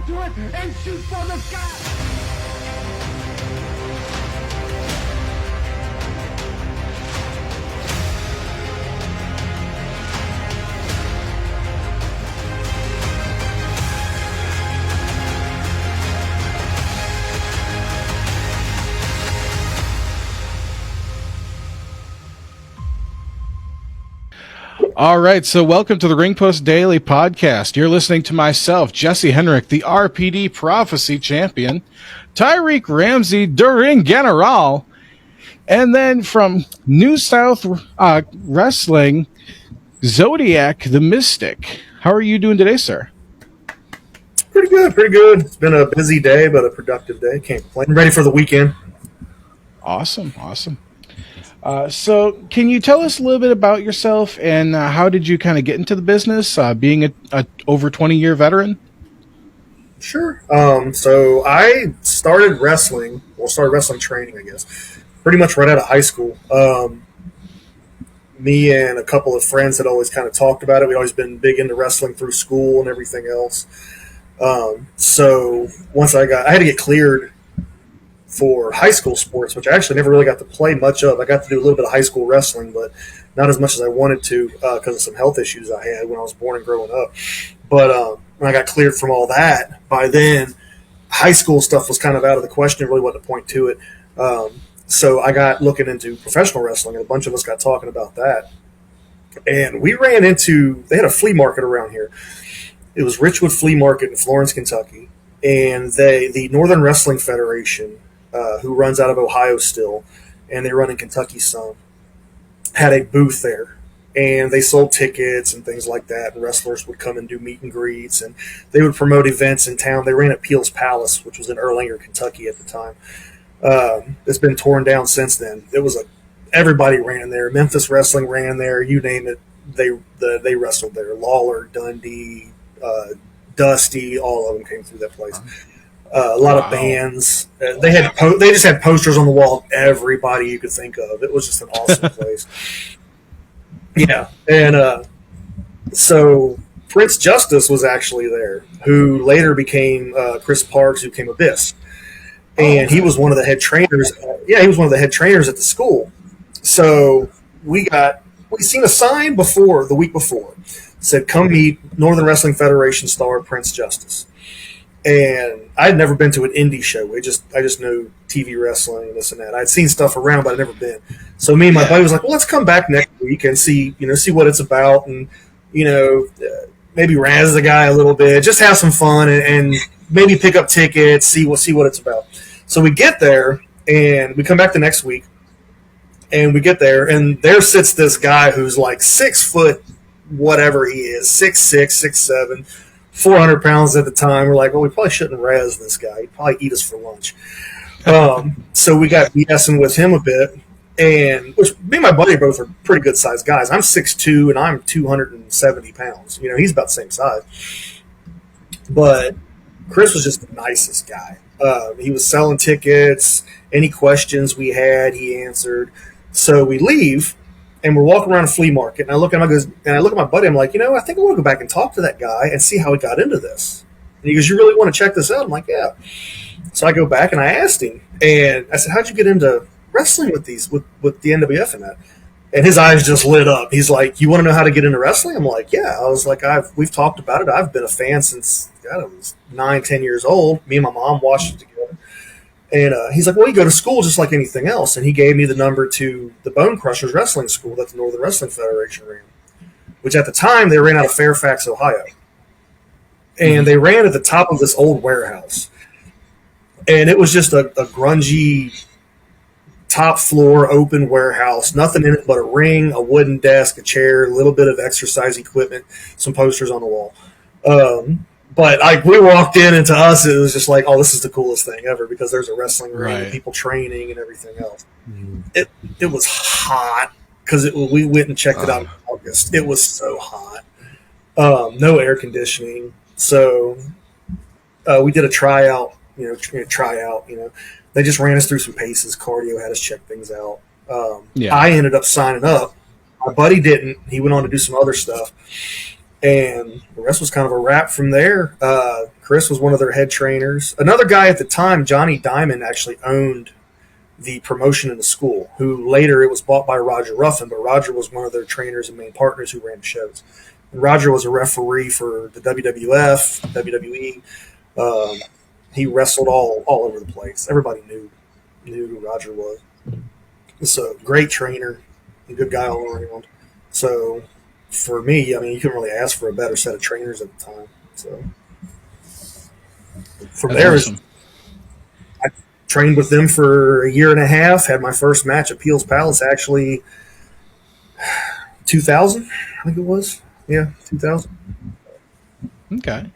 down to it and shoot for the sky. All right, so welcome to the Ring Post Daily Podcast. You're listening to myself, Jesse Henrik, the RPD Prophecy Champion, Tyreek Ramsey, the Ring General, and then from New South Wrestling, Zodiak The Mystic. How are you doing today, sir? Pretty good, pretty good. It's been a busy day, but a productive day. Can't complain. I'm ready for the weekend. Awesome. So can you tell us a little bit about yourself and how did you kind of get into the business, being a over 20-year veteran? Sure. So I started wrestling training, I guess, pretty much right out of high school. Me and a couple of friends had always kind of talked about it. We'd always been big into wrestling through school and everything else. So once I had to get cleared for high school sports, which I actually never really got to play much of. I got to do a little bit of high school wrestling, but not as much as I wanted to because of some health issues I had when I was born and growing up. But when I got cleared from all that, by then, high school stuff was kind of out of the question. There really wasn't a point to it. So I got looking into professional wrestling, and a bunch of us got talking about that. And we ran into – they had a flea market around here. It was Richwood Flea Market in Florence, Kentucky. And the Northern Wrestling Federation – who runs out of Ohio still, and they run in Kentucky some, had a booth there. And they sold tickets and things like that, and wrestlers would come and do meet and greets, and they would promote events in town. They ran at Peel's Palace, which was in Erlanger, Kentucky at the time. It's been torn down since then. Everybody ran there. Memphis Wrestling ran there. You name it, they wrestled there. Lawler, Dundee, Dusty, all of them came through that place. A lot of bands. They just had posters on the wall of everybody you could think of. It was just an awesome place. Yeah, and so Prince Justice was actually there, who later became Chris Parks, who became Abyss, and he was one of the head trainers. He was one of the head trainers at the school. So we seen a sign the week before, said, "Come meet Northern Wrestling Federation star Prince Justice." And I'd never been to an indie show. I just knew TV wrestling and this and that. I'd seen stuff around, but I'd never been. So me and my buddy was like, "Well, let's come back next week and see what it's about, and maybe razz the guy a little bit, just have some fun, and maybe pick up tickets, see what it's about." So we get there, and we come back the next week, and we get there, and there sits this guy who's like 6 foot, whatever he is, 6'6", 6'7". 400 pounds at the time. We're like, well, we probably shouldn't razz this guy. He'd probably eat us for lunch. So we got BSing with him a bit, and which me and my buddy both are pretty good sized guys. I'm 6'2", and I'm 270 pounds. He's about the same size. But Chris was just the nicest guy. He was selling tickets. Any questions we had, he answered. So we leave. And we're walking around a flea market, and I look at my buddy. I'm like, I think I want to go back and talk to that guy and see how he got into this. And he goes, "You really want to check this out?" I'm like, "Yeah." So I go back and I asked him, and I said, "How'd you get into wrestling with the NWF and that?" And his eyes just lit up. He's like, "You want to know how to get into wrestling?" I'm like, "Yeah." I was like, "We've talked about it. I've been a fan since I was 9, 10 years old. Me and my mom watched it together." And he's like, "Well, you go to school just like anything else." And he gave me the number to the Bone Crushers Wrestling School that the Northern Wrestling Federation ran, which at the time they ran out of Fairfax, Ohio. And they ran at the top of this old warehouse. And it was just a grungy top floor open warehouse, nothing in it but a ring, a wooden desk, a chair, a little bit of exercise equipment, some posters on the wall. But we walked in, and to us, it was just like, oh, this is the coolest thing ever because there's a wrestling ring and people training and everything else. Mm-hmm. It was hot because we went and checked it out in August. It was so hot. No air conditioning. So we did a tryout. They just ran us through some paces. Cardio had us check things out. I ended up signing up. My buddy didn't. He went on to do some other stuff. And the rest was kind of a wrap from there. Chris was one of their head trainers. Another guy at the time, Johnny Diamond, actually owned the promotion in the school, who later it was bought by Roger Ruffin, but Roger was one of their trainers and main partners who ran the shows. And Roger was a referee for the WWF, WWE. He wrestled all over the place. Everybody knew who Roger was. So great trainer, a good guy all around. So for me, I mean, you couldn't really ask for a better set of trainers at the time. So from there, awesome. I trained with them for a year and a half. Had my first match at Peel's Palace, actually, 2000, I think it was. Yeah, 2000. Okay.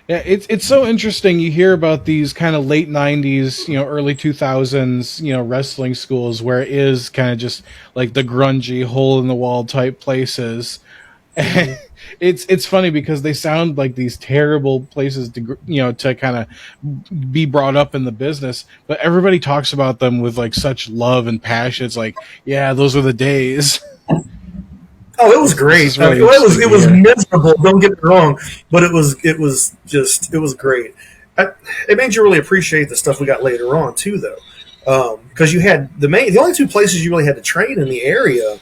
Yeah, it's so interesting. You hear about these kind of late 90s, early 2000s, wrestling schools where it is kind of just like the grungy hole in the wall type places. And it's funny because they sound like these terrible places to kind of be brought up in the business, but everybody talks about them with like such love and passion. It's like, yeah, those were the days. Oh, it was great. Really it was miserable. Don't get me wrong, but it was great. It made you really appreciate the stuff we got later on too, though, because you had the only two places you really had to train in the area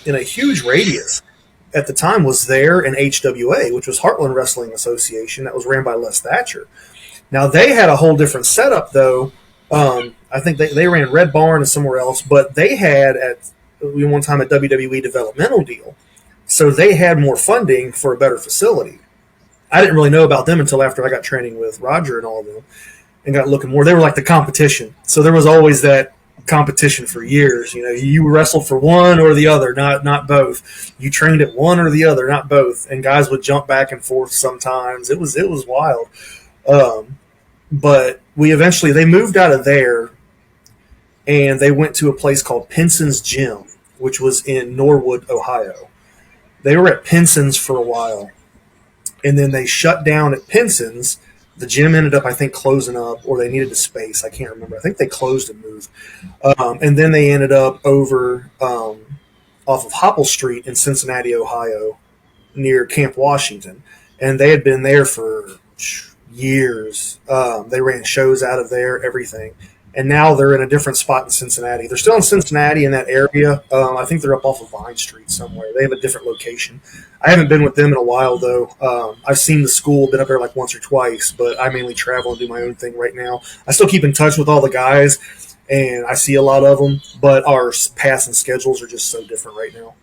in a huge radius at the time was there and HWA, which was Heartland Wrestling Association, that was ran by Les Thatcher. Now they had a whole different setup, though. I think they ran Red Barn and somewhere else, but they had one time a WWE developmental deal. So they had more funding for a better facility. I didn't really know about them until after I got training with Roger and all of them and got looking more. They were like the competition. So there was always that competition for years. You wrestled for one or the other, not both. You trained at one or the other, not both. And guys would jump back and forth sometimes. It was wild. But they moved out of there and they went to a place called Pinson's Gym, which was in Norwood, Ohio. They were at Pinson's for a while, and then they shut down at Pinson's. The gym ended up, I think, closing up, or they needed a space. I can't remember. I think they closed and moved. And then they ended up over off of Hopple Street in Cincinnati, Ohio, near Camp Washington. And they had been there for years. They ran shows out of there, everything. And now they're in a different spot in Cincinnati. They're still in Cincinnati in that area. I think they're up off of Vine Street somewhere. They have a different location. I haven't been with them in a while, though. I've seen the school, been up there like once or twice, but I mainly travel and do my own thing right now. I still keep in touch with all the guys, and I see a lot of them, but our paths and schedules are just so different right now.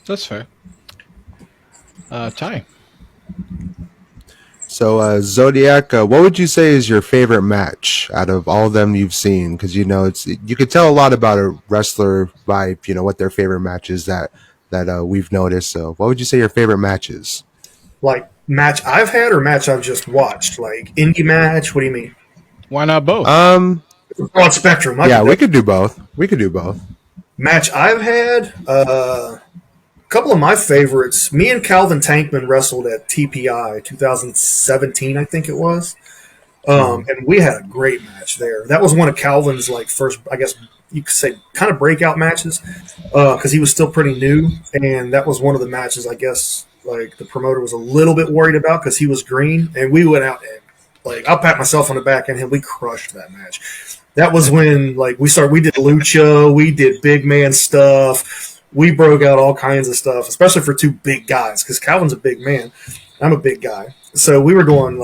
That's fair. Ty. So, Zodiac, what would you say is your favorite match out of all of them you've seen? Because you could tell a lot about a wrestler by what their favorite match is that we've noticed. So, what would you say your favorite match is? Like match I've had or match I've just watched? Like indie match? What do you mean? Why not both? Broad spectrum. We could do both. Match I've had. A couple of my favorites. Me and Calvin Tankman wrestled at TPI 2017, I think it was, and we had a great match there. That was one of Calvin's first, I guess you could say, kind of breakout matches because he was still pretty new, and that was one of the matches I guess the promoter was a little bit worried about because he was green, and we went out and I'll pat myself on the back and we crushed that match. That was when we did lucha, we did big man stuff. We broke out all kinds of stuff, especially for two big guys, because Calvin's a big man. I'm a big guy. So we were going,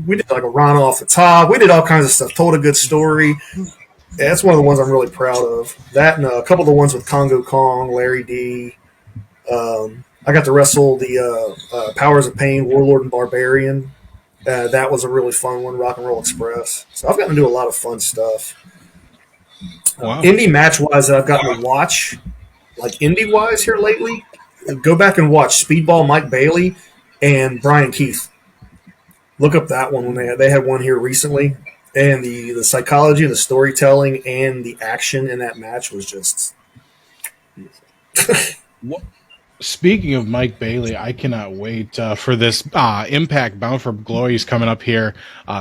we did a run off the top. We did all kinds of stuff, told a good story. Yeah, that's one of the ones I'm really proud of. That and a couple of the ones with Congo Kong, Larry D. I got to wrestle the Powers of Pain, Warlord and Barbarian. That was a really fun one, Rock and Roll Express. So I've gotten to do a lot of fun stuff. Wow. Indie match-wise that I've gotten to watch, indie-wise here lately, go back and watch Speedball Mike Bailey and Brian Keith. Look up that one when they had one here recently. And the psychology and the storytelling and the action in that match was just Speaking of Mike Bailey, I cannot wait for this Impact Bound for Glory is coming up here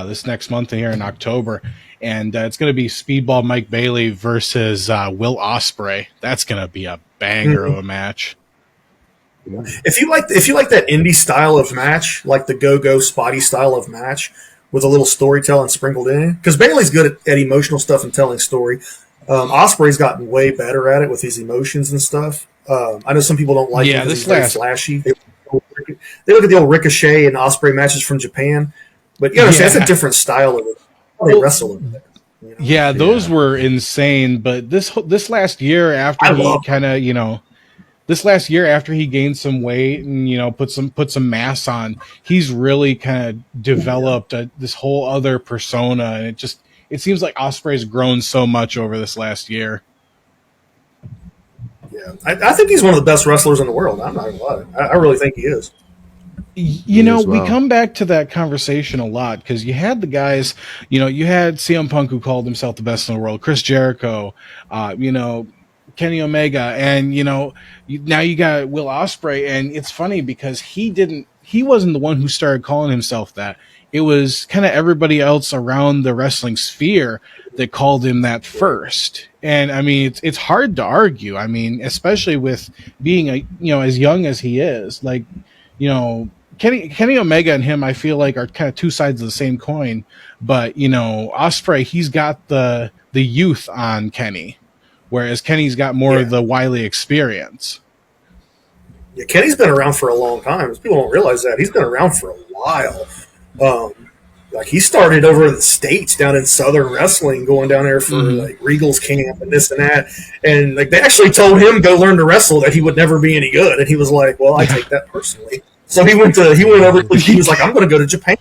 this next month here in October. And it's going to be Speedball Mike Bailey versus Will Ospreay. That's going to be a banger of a match. If you like that indie style of match, like the go spotty style of match with a little storytelling sprinkled in, because Bailey's good at emotional stuff and telling story. Osprey's gotten way better at it with his emotions and stuff. I know some people don't like him because he's very flashy. They look at the old Ricochet and Osprey matches from Japan, but you understand it's a different style of it. They wrestle over there. You know? Yeah, those were insane. But this last year after he kind of this last year after he gained some weight and put some mass on, he's really kind of developed this whole other persona, and it seems like Osprey's grown so much over this last year. Yeah, I think he's one of the best wrestlers in the world. I'm not gonna lie. I really think he is. We come back to that conversation a lot because you had the guys, you had CM Punk, who called himself the best in the world, Chris Jericho, Kenny Omega, and now you got Will Ospreay, and it's funny because he wasn't the one who started calling himself that. It was kind of everybody else around the wrestling sphere that called him that first. And I mean, it's hard to argue. I mean, especially with being as young as he is, like, Kenny Omega and him, I feel like, are kind of two sides of the same coin. But Ospreay, he's got the youth on Kenny, whereas Kenny's got more of the wily experience. Yeah, Kenny's been around for a long time. People don't realize that he's been around for a while. Like he started over in the States, down in Southern Wrestling, going down there for like Regal's camp and this and that. And like they actually told him go learn to wrestle that he would never be any good, and he was like, "Well, I take that personally." So he went over. He was like, "I'm going to go to Japan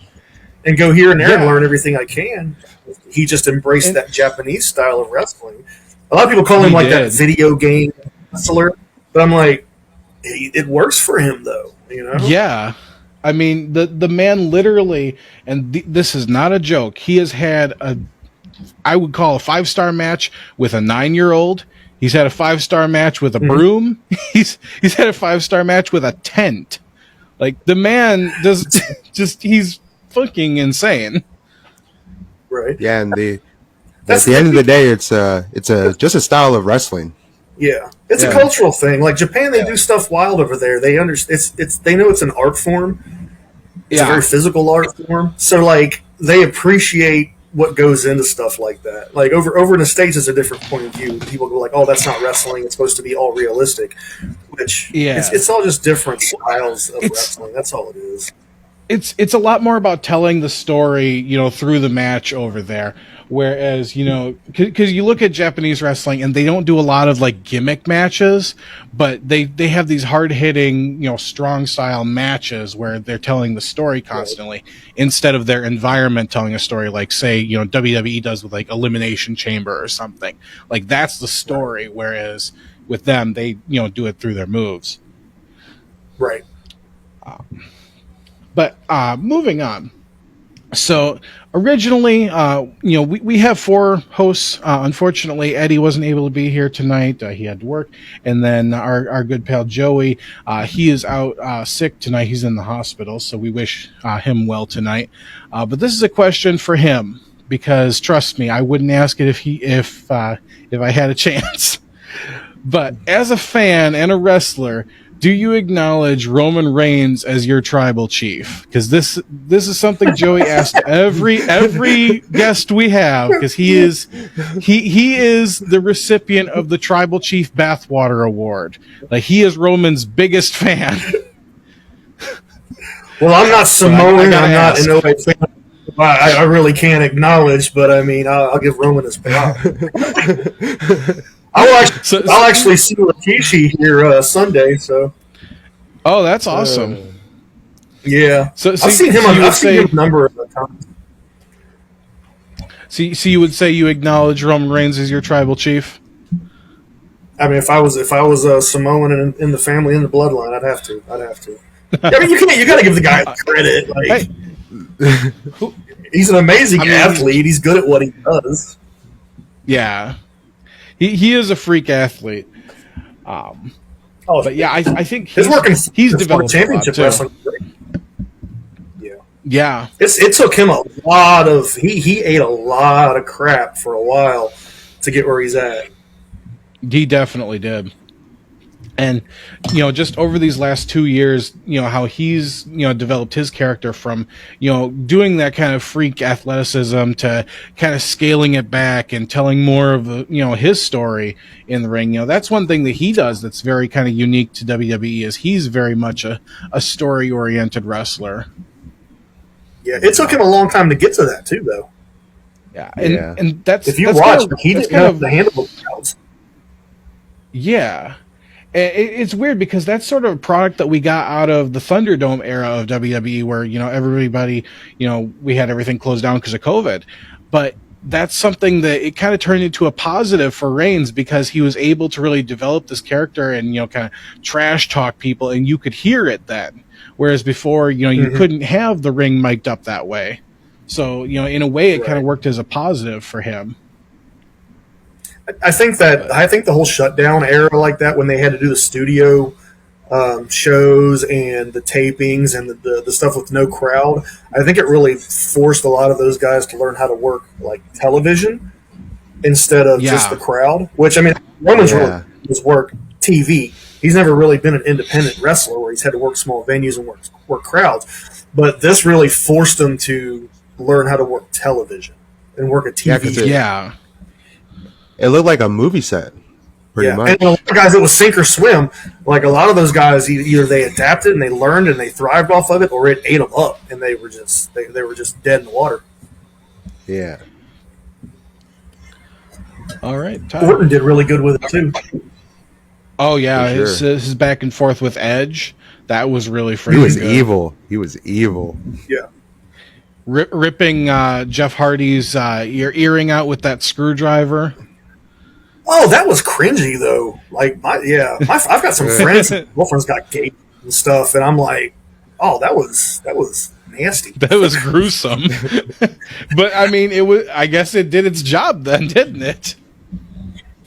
and go here and there and learn everything I can." He just embraced that Japanese style of wrestling. A lot of people call him like that video game wrestler, but I'm like, it works for him though. Yeah. I mean, the man literally, and this is not a joke, he has had I would call a 5-star match with a 9-year-old. He's had a 5-star match with a broom. He's had a 5-star match with a tent. Like, the man does he's fucking insane. Right. Yeah, and at the end of the day, it's just a style of wrestling. Yeah, it's a cultural thing. Like Japan, they do stuff wild over there. They they know it's an art form. It's a very physical art form. So like they appreciate what goes into stuff like that. Like over in the States, it's a different point of view. People go like, "Oh, that's not wrestling. It's supposed to be all realistic." Which it's all just different styles of wrestling. That's all it is. It's a lot more about telling the story, through the match over there. Whereas, because you look at Japanese wrestling and they don't do a lot of like gimmick matches, but they have these hard hitting, strong style matches where they're telling the story constantly instead of their environment telling a story, like say, WWE does with like Elimination Chamber or something. Like that's the story. Whereas with them, they, do it through their moves. Right. But moving on. So originally, we have 4 hosts. Unfortunately, Eddie wasn't able to be here tonight. He had to work. And then our good pal Joey, he is out sick tonight. He's in the hospital, so we wish him well tonight. But this is a question for him because, trust me, I wouldn't ask it if I had a chance. But as a fan and a wrestler, do you acknowledge Roman Reigns as your tribal chief? Because this is something Joey asked every guest we have, because he is the recipient of the Tribal Chief Bathwater Award. Like he is Roman's biggest fan. Well, I'm not Samoan. I'm not in no way fan. I really can't acknowledge, but I mean, I'll give Roman his props. I'll actually see Rikishi here Sunday. So. Oh, that's awesome. Yeah. So I've seen him. I've seen him a number of times. So you would say you acknowledge Roman Reigns as your tribal chief? I mean, if I was a Samoan in the family, in the bloodline, I'd have to. I mean, you got to give the guy credit. Like, he's an amazing athlete. He's good at what he does. Yeah. He is a freak athlete. But yeah, I think he's developed championship wrestling. Yeah. It took him a lot of he ate a lot of crap for a while to get where he's at. He definitely did. And, just over these last 2 years, how he's, developed his character from, doing that kind of freak athleticism to kind of scaling it back and telling more of the, his story in the ring. That's one thing that he does that's very kind of unique to WWE is he's very much a story oriented wrestler. Yeah, it took him a long time to get to that too, though. Yeah, and that's if you that's watch, kind of, he didn't know how to handle the crowds. Yeah. It's weird because that's sort of a product that we got out of the Thunderdome era of WWE where, everybody, we had everything closed down because of COVID. But that's something that it kind of turned into a positive for Reigns because he was able to really develop this character and, kind of trash talk people and you could hear it then. Whereas before, you couldn't have the ring mic'd up that way. So, in a way, it kind of worked as a positive for him. I think the whole shutdown era like that when they had to do the studio shows and the tapings and the stuff with no crowd, I think it really forced a lot of those guys to learn how to work like television instead of just the crowd. Which I mean, Roman's really was work TV. He's never really been an independent wrestler where he's had to work small venues and work crowds. But this really forced him to learn how to work television and work a TV. Yeah. It looked like a movie set, pretty much. And a lot of guys, it was sink or swim. Like a lot of those guys, either they adapted and they learned and they thrived off of it, or it ate them up and they were just dead in the water. Yeah. All right, Tyler. Orton did really good with it too. Oh yeah, his back and forth with Edge, that was really freaking He was good. evil. He was evil. Yeah. Ripping Jeff Hardy's earring out with that screwdriver. Oh, that was cringy though. Like, I've got some friends, girlfriend's got gay and stuff, and I'm like, oh, that was nasty. That was gruesome. But I mean, I guess it did its job then, didn't it?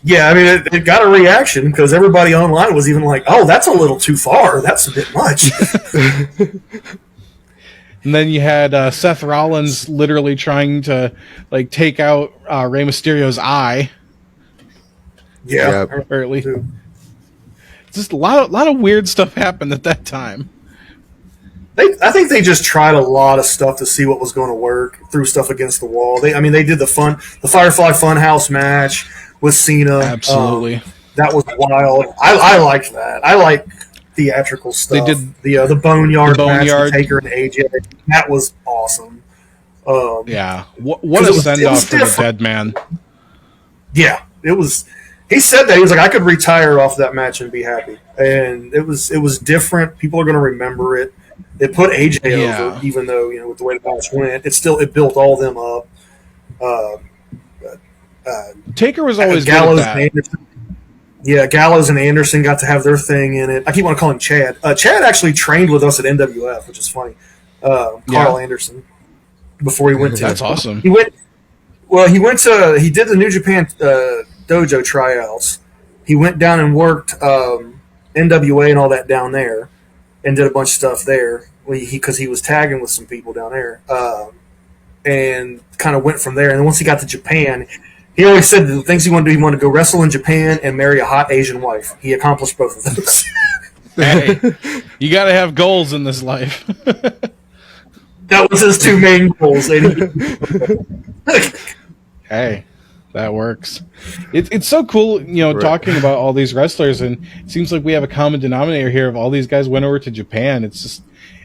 Yeah, I mean, it got a reaction because everybody online was even like, oh, that's a little too far. That's a bit much. And then you had Seth Rollins literally trying to like take out Rey Mysterio's eye. Yeah, or at least just a lot of weird stuff happened at that time. I think they just tried a lot of stuff to see what was going to work. Threw stuff against the wall. They did the Firefly Funhouse match with Cena. Absolutely, that was wild. I liked that. I like theatrical stuff. They did the Boneyard match with Taker and AJ. That was awesome. What a send off for the dead man. Yeah, it was. He said that he was like, I could retire off that match and be happy, and it was different. People are going to remember it. It put AJ over, even though with the way the match went, it built all of them up. Taker was always Gallows good at that. and Anderson. Yeah, Gallows and Anderson got to have their thing in it. I keep on calling him Chad. Chad actually trained with us at NWF, which is funny. Carl Anderson before he went to. That's awesome. He did the New Japan dojo tryouts. He went down and worked NWA and all that down there, and did a bunch of stuff there because he was tagging with some people down there, and kind of went from there. And then once he got to Japan, he always said the things he wanted to do. He wanted to go wrestle in Japan and marry a hot Asian wife. He accomplished both of those. Hey, you got to have goals in this life. That was his two main goals. Hey, that works. It's so cool, talking about all these wrestlers, and it seems like we have a common denominator here of all these guys went over to Japan.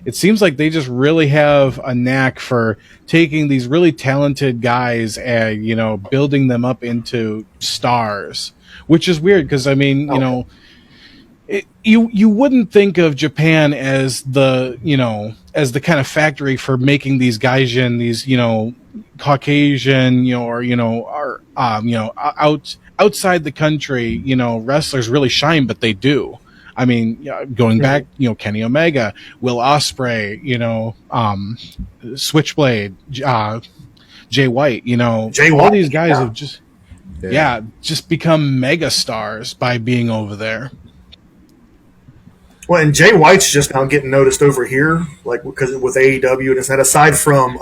It seems like they just really have a knack for taking these really talented guys and, building them up into stars, which is weird because, I mean, you wouldn't think of Japan as the kind of factory for making these gaijin, these, Caucasian, outside the country, wrestlers really shine, but they do. I mean, going back, Kenny Omega, Will Ospreay, Switchblade, Jay White, all these guys have just become mega stars by being over there. Well, and Jay White's just now getting noticed over here, like because with AEW and it's that. Aside from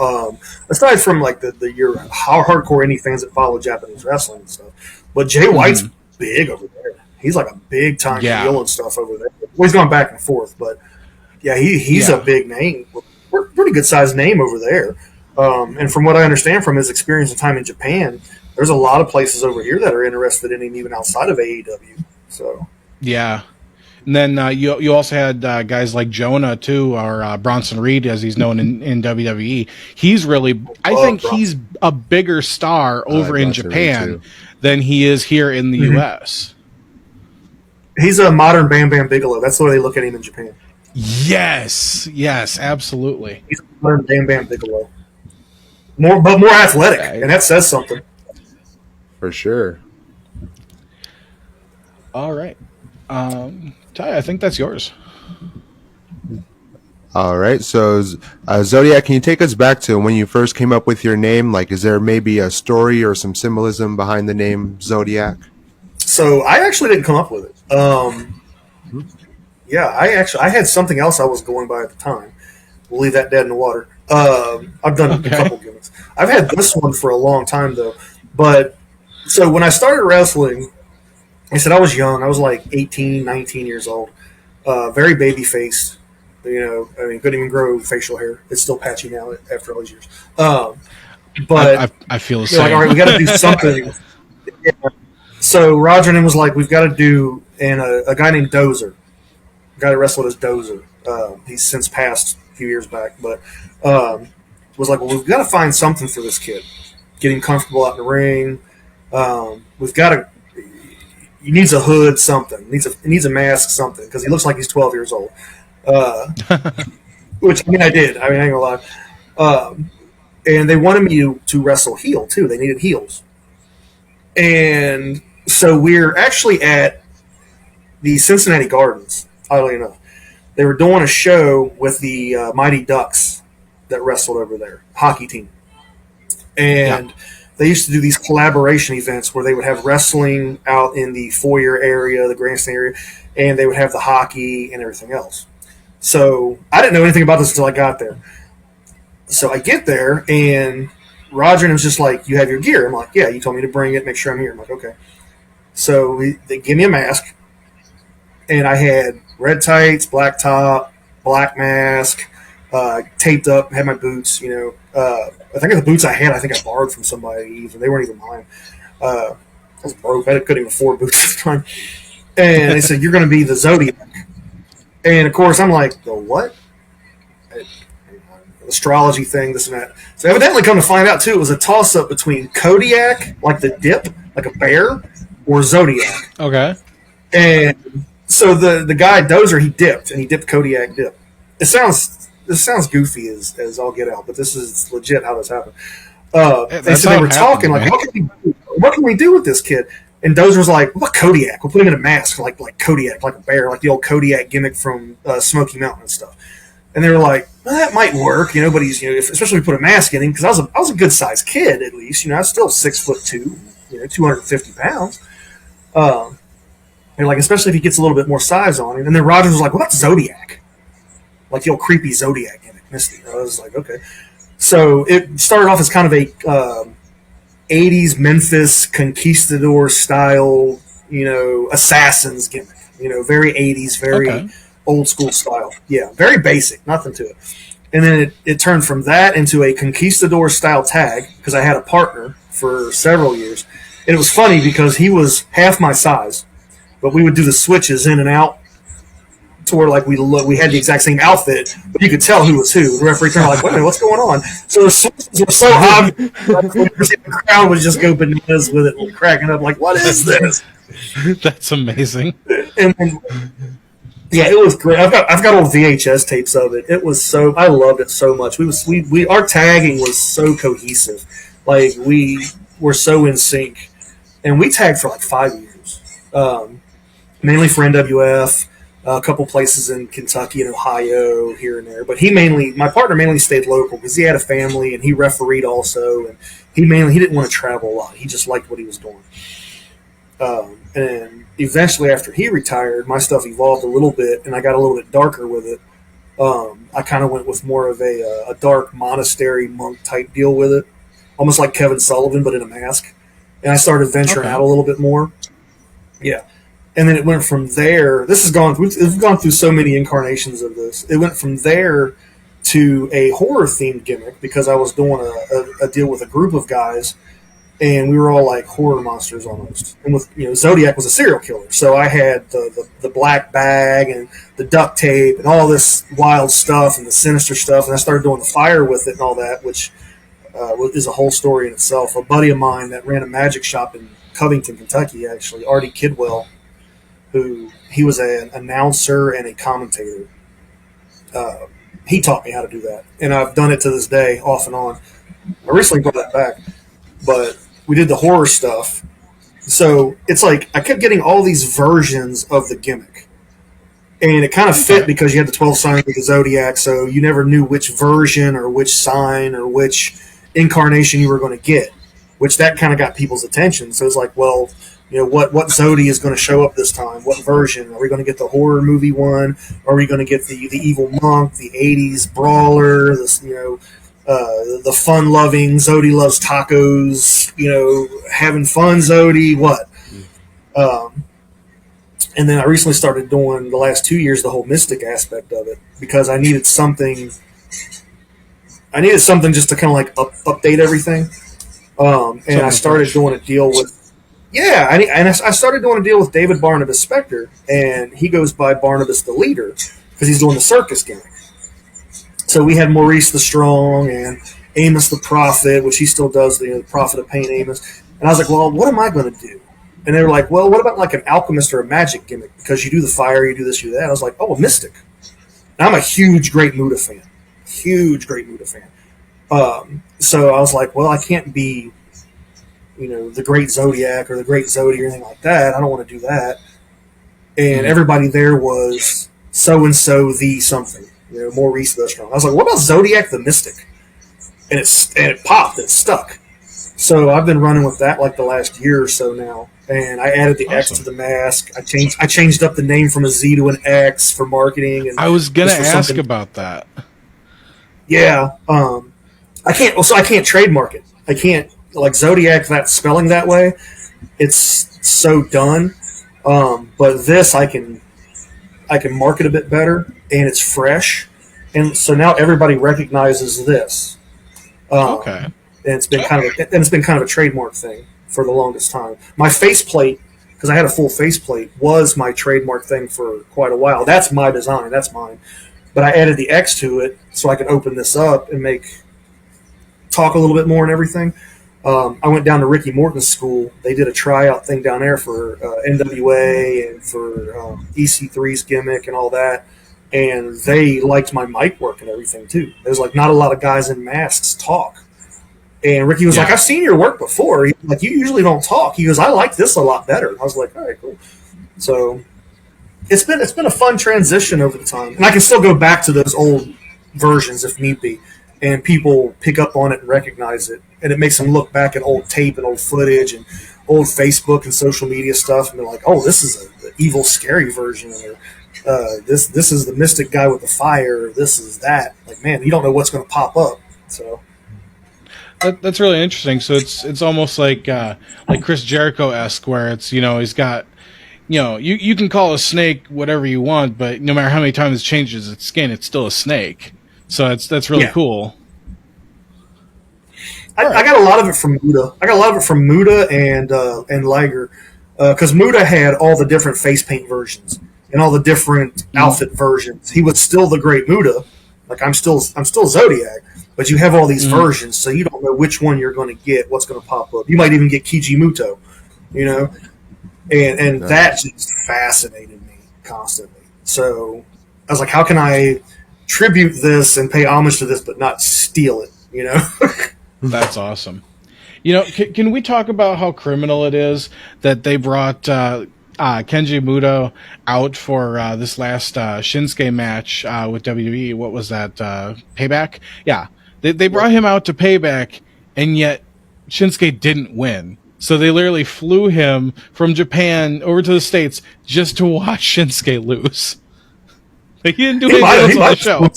like the your hardcore indie fans that follow Japanese wrestling and stuff, but Jay White's big over there. He's like a big time Yeah. heel and stuff over there. Well, he's gone back and forth, but yeah, he's a big name, pretty good sized name over there. And from what I understand from his experience and time in Japan, there's a lot of places over here that are interested in him, even outside of AEW. So Yeah. And then you also had guys like Jonah too, or Bronson Reed, as he's known in WWE. He's really, I think he's a bigger star over in Japan than he is here in the U.S. He's a modern Bam Bam Bigelow. That's the way they look at him in Japan. Yes, absolutely. He's a modern Bam Bam Bigelow. More athletic, and that says something. For sure. All right. Ty, I think that's yours. All right. So, Zodiac, can you take us back to when you first came up with your name? Like, is there maybe a story or some symbolism behind the name Zodiac? So I actually didn't come up with it. Yeah, I had something else I was going by at the time. We'll leave that dead in the water. I've done a couple gimmicks. I've had this one for a long time though. But so when I started wrestling, I said I was young. I was like 18, 19 years old. Very baby faced. You know, I mean, couldn't even grow facial hair. It's still patchy now after all these years. But I feel the same. like, all right, we got to do something. Yeah. So Roger and him was like, we've got to do, and a guy named Dozer, a guy that wrestled as Dozer. He's since passed a few years back, but was like, well, we've got to find something for this kid. Get him comfortable out in the ring. We've got to. He needs a hood, something. He needs a mask, something, because he looks like he's 12 years old. Which, I mean, I did. I mean, I ain't gonna lie. And they wanted me to wrestle heel, too. They needed heels. And so we're actually at the Cincinnati Gardens, oddly enough. They were doing a show with the Mighty Ducks that wrestled over there, hockey team. And they used to do these collaboration events where they would have wrestling out in the foyer area, the grandstand area, and they would have the hockey and everything else. So I didn't know anything about this until I got there. So I get there, and Roger and him was just like, you have your gear? I'm like, yeah, you told me to bring it, make sure I'm here. I'm like, okay. So they give me a mask, and I had red tights, black top, black mask, taped up, had my boots, you know. I think the boots I had, I think I borrowed from somebody even. They weren't even mine. I was broke. I couldn't even afford boots at the time. And they said, you're going to be the Zodiac. And, of course, I'm like, the what? Astrology thing, this and that. So evidently, come to find out, too, it was a toss-up between Kodiak, like the dip, like a bear, or Zodiac. Okay. And so the guy, Dozer, he dipped Kodiak dip. This sounds goofy as all get out, but this is legit how this happened. They said they were talking, like, what can we do with this kid? And Dozer was like, what Kodiak? We'll put him in a mask, like Kodiak, like a bear, like the old Kodiak gimmick from Smoky Mountain and stuff. And they were like, well, that might work, you know, but he's, you know, especially if we put a mask in him, because I was a good sized kid at least, you know, I was still 6'2", you know, 250 pounds. And like, especially if he gets a little bit more size on him. And then Rogers was like, well, that's Zodiac, like the old creepy Zodiac gimmick, Misty. I was like, okay. So it started off as kind of a 80s Memphis conquistador style, you know, assassins gimmick, you know, very 80s, very old school style. Yeah, very basic, nothing to it. And then it turned from that into a conquistador style tag because I had a partner for several years. And it was funny because he was half my size, but we would do the switches in and out to where like we had the exact same outfit, but you could tell who was who. The referee turned like, wait a minute, what's going on? So the switches were so obvious, the crowd would just go bananas with it, and cracking up like, what is this? That's amazing. And yeah, it was great. I've got old VHS tapes of it. It was so, I loved it so much. Our tagging was so cohesive. Like we were so in sync, and we tagged for like 5 years, mainly for NWF. A couple places in Kentucky and Ohio here and there, but my partner mainly stayed local because he had a family and he refereed also, and he didn't want to travel a lot. He just liked what he was doing. And eventually, after he retired, my stuff evolved a little bit, and I got a little bit darker with it. I kind of went with more of a dark monastery monk type deal with it, almost like Kevin Sullivan, but in a mask. And I started venturing out a little bit more. Yeah. And then it went from there. We've gone through so many incarnations of this. It went from there to a horror themed gimmick because I was doing a deal with a group of guys, and we were all like horror monsters almost. And with Zodiac was a serial killer, so I had the black bag and the duct tape and all this wild stuff and the sinister stuff, and I started doing the fire with it and all that, which is a whole story in itself. A buddy of mine that ran a magic shop in Covington, Kentucky, actually, Artie Kidwell, he was an announcer and a commentator. He taught me how to do that, and I've done it to this day, off and on. I recently brought that back, but we did the horror stuff. So it's like I kept getting all these versions of the gimmick, and it kind of fit because you had the 12 signs of the Zodiac, so you never knew which version or which sign or which incarnation you were going to get, which that kind of got people's attention. So it's like, well, what Zodi is going to show up this time? What version? Are we going to get the horror movie one? Are we going to get the evil monk, the 80s brawler, the fun-loving Zodi loves tacos, having fun Zodi, what? And then I recently started doing, the last 2 years, the whole mystic aspect of it because I needed something just to kind of like update everything. And I started doing a deal with, I started doing a deal with David Barnabas Spector, and he goes by Barnabas the Leader because he's doing the circus gimmick. So we had Maurice the Strong and Amos the Prophet, which he still does, the Prophet of Pain Amos. And I was like, well, what am I going to do? And they were like, well, what about like an alchemist or a magic gimmick? Because you do the fire, you do this, you do that. I was like, oh, a mystic. And I'm a huge Great Muta fan. So I was like, well, I can't be the Great Zodiac or the Great Zodi or anything like that. I don't want to do that. And everybody there was so-and-so the something, Maurice the Strong. I was like, what about Zodiac the Mystic? And it popped, it stuck. So I've been running with that like the last year or so now. And I added the X to the mask. I changed up the name from a Z to an X for marketing. And I was going to ask about that. Yeah. I can't trademark it. I can't, like Zodiac, that spelling that way, it's so done. But this I can market a bit better, and it's fresh, and so now everybody recognizes this. Okay. And it's been kind of a trademark thing for the longest time. My faceplate, because I had a full faceplate, was my trademark thing for quite a while. That's my design. That's mine. But I added the X to it so I could open this up and talk a little bit more and everything. I went down to Ricky Morton's school. They did a tryout thing down there for NWA and for EC3's gimmick and all that. And they liked my mic work and everything, too. There's like not a lot of guys in masks talk. And Ricky was like, I've seen your work before. He's like, you usually don't talk. He goes, I like this a lot better. I was like, all right, cool. So it's been a fun transition over the time. And I can still go back to those old versions if need be. And people pick up on it and recognize it. And it makes them look back at old tape and old footage and old Facebook and social media stuff. And they're like, oh, this is the evil, scary version. Or this is the mystic guy with the fire. Or this is that. Like, man, you don't know what's going to pop up. So that's really interesting. So it's almost like Chris Jericho-esque, where it's, he's got, you can call a snake whatever you want, but no matter how many times it changes its skin, it's still a snake. So that's really cool. I got a lot of it from Muta. And Liger, because Muta had all the different face paint versions and all the different outfit versions. He was still the Great Muta. Like I'm still Zodiac, but you have all these versions, so you don't know which one you're going to get. What's going to pop up? You might even get Kijimuto, and that just fascinated me constantly. So I was like, how can I tribute this and pay homage to this, but not steal it? That's awesome. Can we talk about how criminal it is that they brought Kenji Muto out for this last Shinsuke match with WWE? What was that? Payback? Yeah. They brought him out to Payback, and yet Shinsuke didn't win. So they literally flew him from Japan over to the States just to watch Shinsuke lose. Like, he didn't do anything else on the show.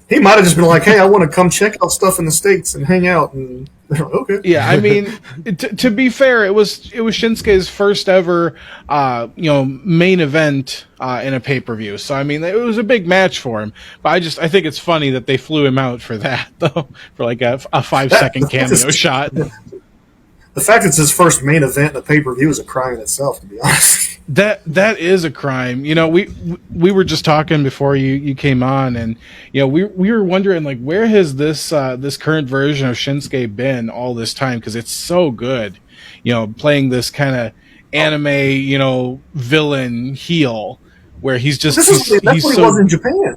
He might have just been like, hey, I want to come check out stuff in the States and hang out and Okay. Yeah, I mean, to be fair, it was Shinsuke's first ever, main event in a pay per view. So I mean, it was a big match for him. But I think it's funny that they flew him out for that though, for like a 5 second cameo shot. The fact it's his first main event in a pay per view is a crime in itself, to be honest. That is a crime. We were just talking before you came on, and we were wondering like where has this current version of Shinsuke been all this time, because it's so good. Playing this kind of anime villain heel where he's just That's what he was in Japan.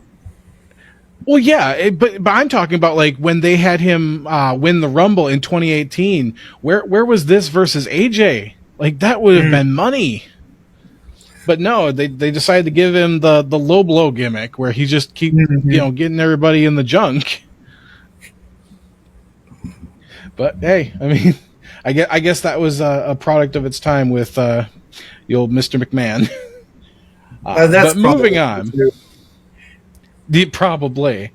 Well, yeah, but I'm talking about like when they had him win the Rumble in 2018. Where was this versus AJ? Like that would have been money. But no, they decided to give him the low blow gimmick where he just keep getting everybody in the junk. But hey, I mean, I guess that was a product of its time with the old Mr. McMahon. That's but moving on. Probably.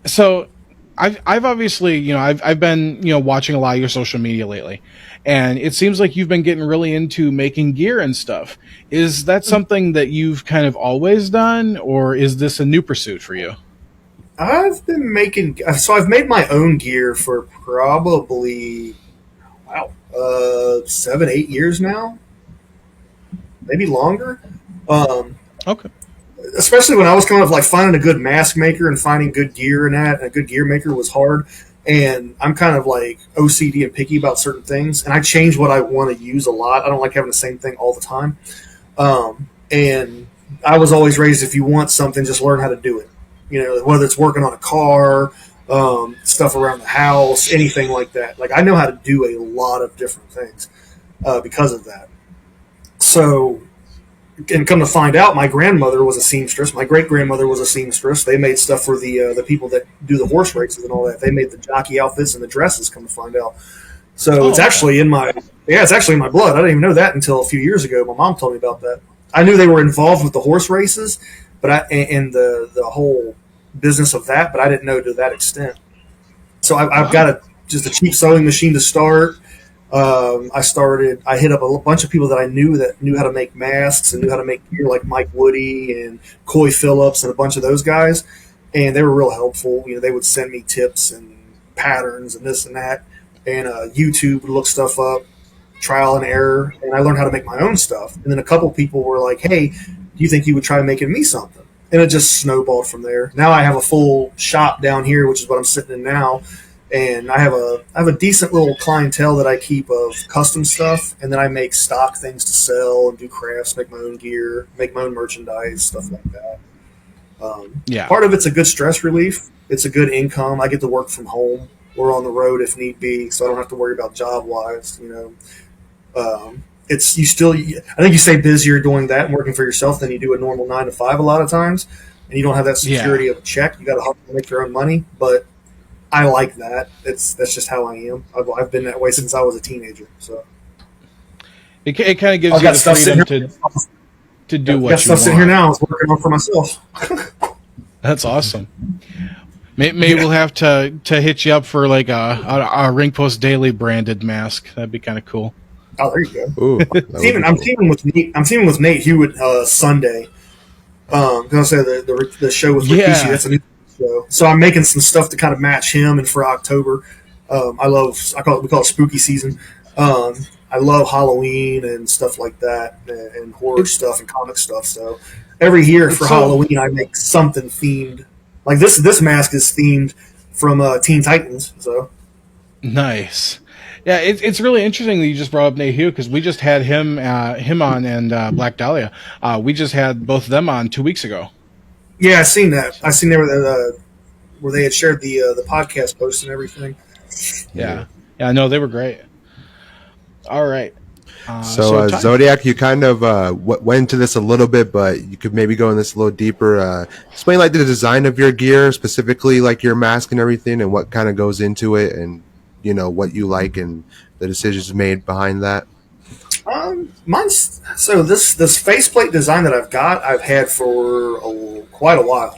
So I've obviously, I've been, watching a lot of your social media lately, and it seems like you've been getting really into making gear and stuff. Is that something that you've kind of always done, or is this a new pursuit for you? I've made my own gear for probably, 7-8 years now, maybe longer. Okay. Especially when I was kind of like finding a good mask maker and finding good gear and that, and a good gear maker was hard. And I'm kind of like OCD and picky about certain things, and I change what I want to use a lot. I don't like having the same thing all the time. And I was always raised, if you want something, just learn how to do it. Whether it's working on a car, stuff around the house, anything like that. Like I know how to do a lot of different things because of that. So, and come to find out, my grandmother was a seamstress. My great grandmother was a seamstress. They made stuff for the people that do the horse races and all that. They made the jockey outfits and the dresses. Come to find out, so it's actually in my blood. I didn't even know that until a few years ago. My mom told me about that. I knew they were involved with the horse races, and the whole business of that, but I didn't know to that extent. So I've got just a cheap sewing machine to start. I hit up a bunch of people that I knew how to make masks and knew how to make gear, like Mike Woody and Coy Phillips and a bunch of those guys. And they were real helpful. They would send me tips and patterns and this and that. And YouTube would look stuff up, trial and error. And I learned how to make my own stuff. And then a couple people were like, hey, do you think you would try making me something? And it just snowballed from there. Now I have a full shop down here, which is what I'm sitting in now. And I have a decent little clientele that I keep of custom stuff, and then I make stock things to sell and do crafts, make my own gear, make my own merchandise, stuff like that. Part of it's a good stress relief. It's a good income. I get to work from home or on the road if need be, so I don't have to worry about job wise. It's I think you stay busier doing that and working for yourself than you do a normal 9 to 5 a lot of times, and you don't have that security of a check. You got to hustle to make your own money, but I like that. That's just how I am. I've been that way since I was a teenager. So it kind of gives you the freedom to do what you want. Stuff sitting here now. I was working on for myself. That's awesome. Maybe we'll have to hit you up for like a Ring Post Daily branded mask. That'd be kind of cool. Oh, there you go. Ooh, I'm teaming with Nate. I'm teaming with Nate Hewitt Sunday. Gonna say the show with Rikishi. Yeah. That's a new show. So I'm making some stuff to kind of match him, and for October, we call it spooky season. I love Halloween and stuff like that, and horror stuff and comic stuff. So every year for Halloween, I make something themed. Like this mask is themed from Teen Titans. So nice. Yeah, it's really interesting that you just brought up Nate Hewitt, because we just had him on, and Black Dahlia. We just had both of them on 2 weeks ago. Yeah, I seen that. I seen there where they had shared the podcast post and everything. Yeah, no, they were great. All right. So Zodiac, you kind of went into this a little bit, but you could maybe go in this a little deeper. Explain like the design of your gear, specifically like your mask and everything, and what kind of goes into it, and what you like and the decisions made behind that. This faceplate design that I've had for quite a while.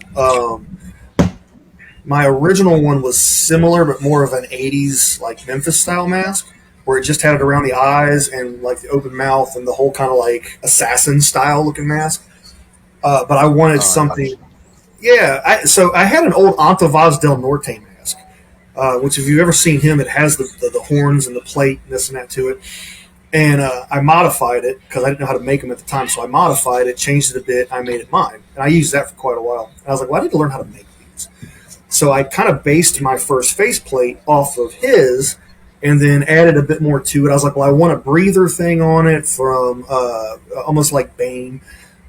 My original one was similar, but more of an '80s like Memphis style mask, where it just had it around the eyes and like the open mouth and the whole kind of like assassin style looking mask. But I wanted something. Yeah, so I had an old Antavaz del Norte mask, which if you've ever seen him, it has the horns and the plate and this and that to it. And I modified it because I didn't know how to make them at the time. So I modified it, changed it a bit, I made it mine. And I used that for quite a while. And I was like, well, I need to learn how to make these. So I kind of based my first faceplate off of his and then added a bit more to it. I was like, well, I want a breather thing on it from almost like Bane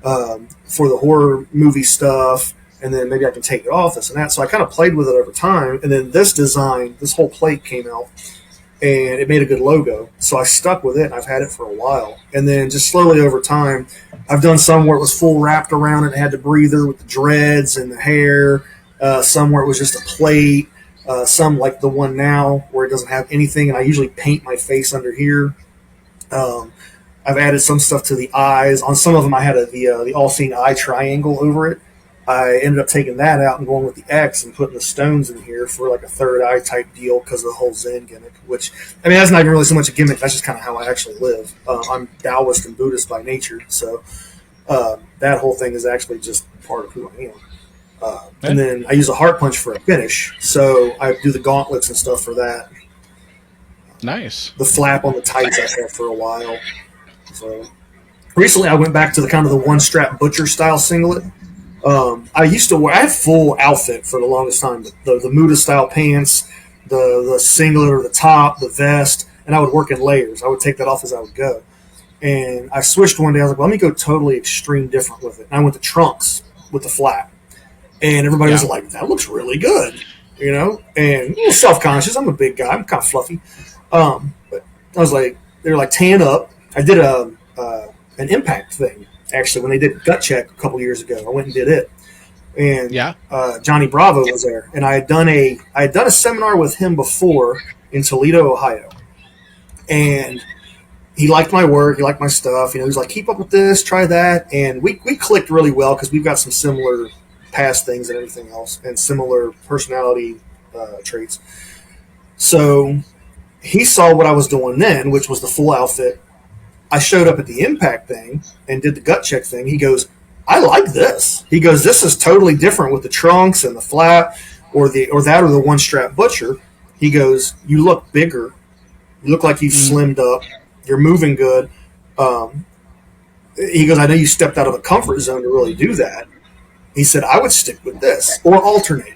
for the horror movie stuff. And then maybe I can take it off, this and that. So I kind of played with it over time. And then this design, this whole plate came out. And it made a good logo. So I stuck with it, and I've had it for a while. And then just slowly over time, I've done some where it was full wrapped around it, had the breather with the dreads and the hair, some where it was just a plate, some like the one now where it doesn't have anything, and I usually paint my face under here. I've added some stuff to the eyes. On some of them, I had the all-seeing eye triangle over it. I ended up taking that out and going with the X and putting the stones in here for like a third eye type deal because of the whole Zen gimmick, which, I mean, that's not even really so much a gimmick. That's just kind of how I actually live. I'm Taoist and Buddhist by nature, so that whole thing is actually just part of who I am. And then I use a heart punch for a finish, so I do the gauntlets and stuff for that. Nice. The flap on the tights I've had for a while. So recently I went back to the kind of the one-strap butcher style singlet. I used to wear, I had full outfit for the longest time, the Muda style pants, the singlet or the top, the vest, and I would work in layers. I would take that off as I would go. And I switched one day. I was like, well, let me go totally extreme different with it. And I went to trunks with the flap. And everybody was like, that looks really good, you know? And a little self-conscious. I'm a big guy. I'm kind of fluffy. But I was like, they were like, tan up. I did an impact thing. Actually, when they did Gut Check a couple years ago, I went and did it, and Johnny Bravo was there, and I had done a seminar with him before in Toledo, Ohio, and he liked my work, he liked my stuff. You know, he was like, "Keep up with this, try that," and we clicked really well because we've got some similar past things and everything else, and similar personality traits. So he saw what I was doing then, which was the full outfit. I showed up at the impact thing and did the Gut Check thing. He goes, I like this. He goes, this is totally different with the trunks and the flap or the one strap butcher. He goes, you look bigger. You look like you've slimmed up. You're moving good. He goes, I know you stepped out of a comfort zone to really do that. He said, I would stick with this or alternate,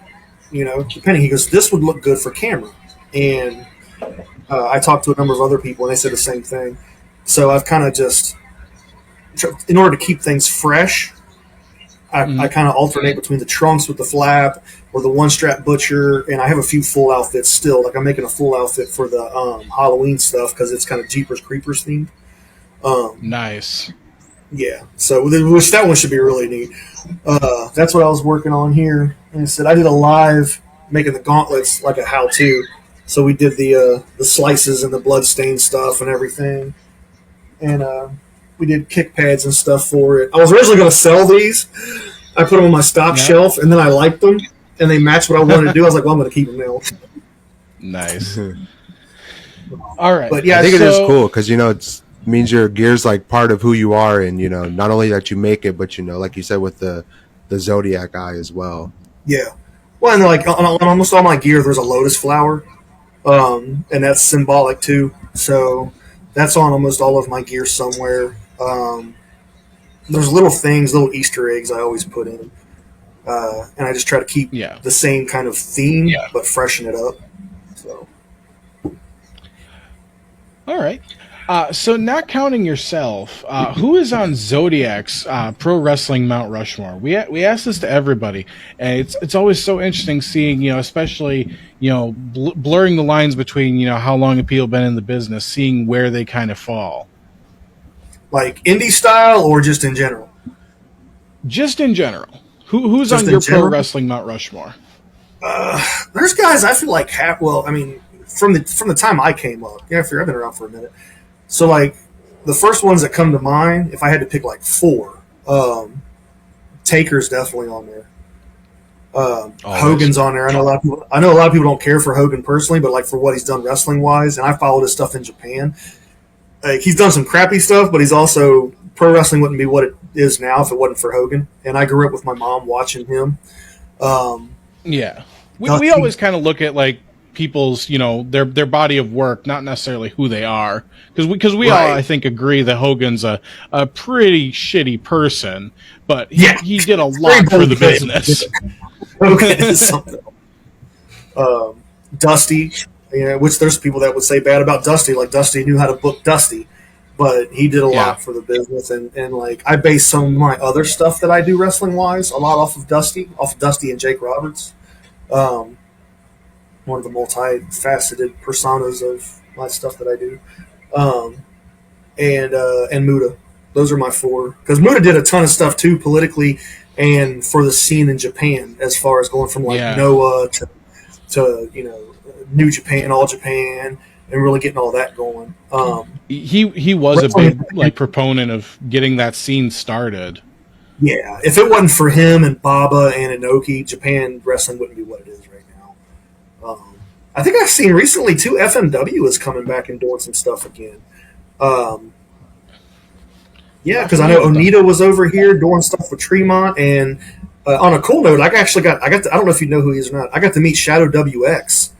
you know, depending. He goes, this would look good for camera. And I talked to a number of other people and they said the same thing. So I've kind of just, in order to keep things fresh, I kind of alternate between the trunks with the flap or the one-strap butcher, and I have a few full outfits still. Like I'm making a full outfit for the Halloween stuff because it's kind of Jeepers Creepers themed. Nice. Yeah, so which that one should be really neat. That's what I was working on here. And I said I did a live making the gauntlets like a how-to. So we did the slices and the blood-stained stuff and everything. And we did kick pads and stuff for it. I was originally going to sell these. I put them on my stock shelf, and then I liked them, and they matched what I wanted to do. I was like, well, I'm going to keep them now. Nice. All right. But yeah, I think it is cool because, you know, it means your gear's like part of who you are, and, you know, not only that you make it, but, you know, like you said with the Zodiac eye as well. Yeah. Well, and like on almost all my gear, there's a lotus flower, and that's symbolic too. So that's on almost all of my gear somewhere. There's little things, little Easter eggs I always put in. And I just try to keep the same kind of theme, but freshen it up. So. All right. So not counting yourself, who is on Zodiac's pro wrestling Mount Rushmore? We ask this to everybody, and it's always so interesting seeing, you know, especially, you know, blurring the lines between, you know, how long have people been in the business, seeing where they kind of fall. Like indie style or just in general? Just in general. Who's just on your pro wrestling Mount Rushmore? There's guys I feel like I mean, from the time I came up, I've been around for a minute. So, like, the first ones that come to mind, if I had to pick, like, 4, Taker's definitely on there. Hogan's on there. I know a lot of people don't care for Hogan personally, but like for what he's done wrestling wise, and I followed his stuff in Japan. Like he's done some crappy stuff, but he's also pro wrestling wouldn't be what it is now if it wasn't for Hogan. And I grew up with my mom watching him. Yeah, we always kind of look at like people's, you know, their body of work, not necessarily who they are, because we all, I think, agree that Hogan's a pretty shitty person, but he did a lot for the business. Hogan is something. Dusty, you know, which there's people that would say bad about Dusty, like Dusty knew how to book Dusty, but he did a lot for the business, and like I base some of my other stuff that I do wrestling wise a lot off of Dusty and Jake Roberts. One of the multi-faceted personas of my stuff that I do, and Muda. Those are my four, because Muda did a ton of stuff too politically and for the scene in Japan, as far as going from like Noah to you know New Japan, All Japan, and really getting all that going. He was a big like proponent of getting that scene started. Yeah, if it wasn't for him and Baba and Inoki, Japan wrestling wouldn't be what it is right now. I think I've seen recently too. FMW is coming back and doing some stuff again. Yeah, because I know Onita was over here doing stuff with Tremont, and on a cool note, I don't know if you know who he is or not. I got to meet Shadow WX,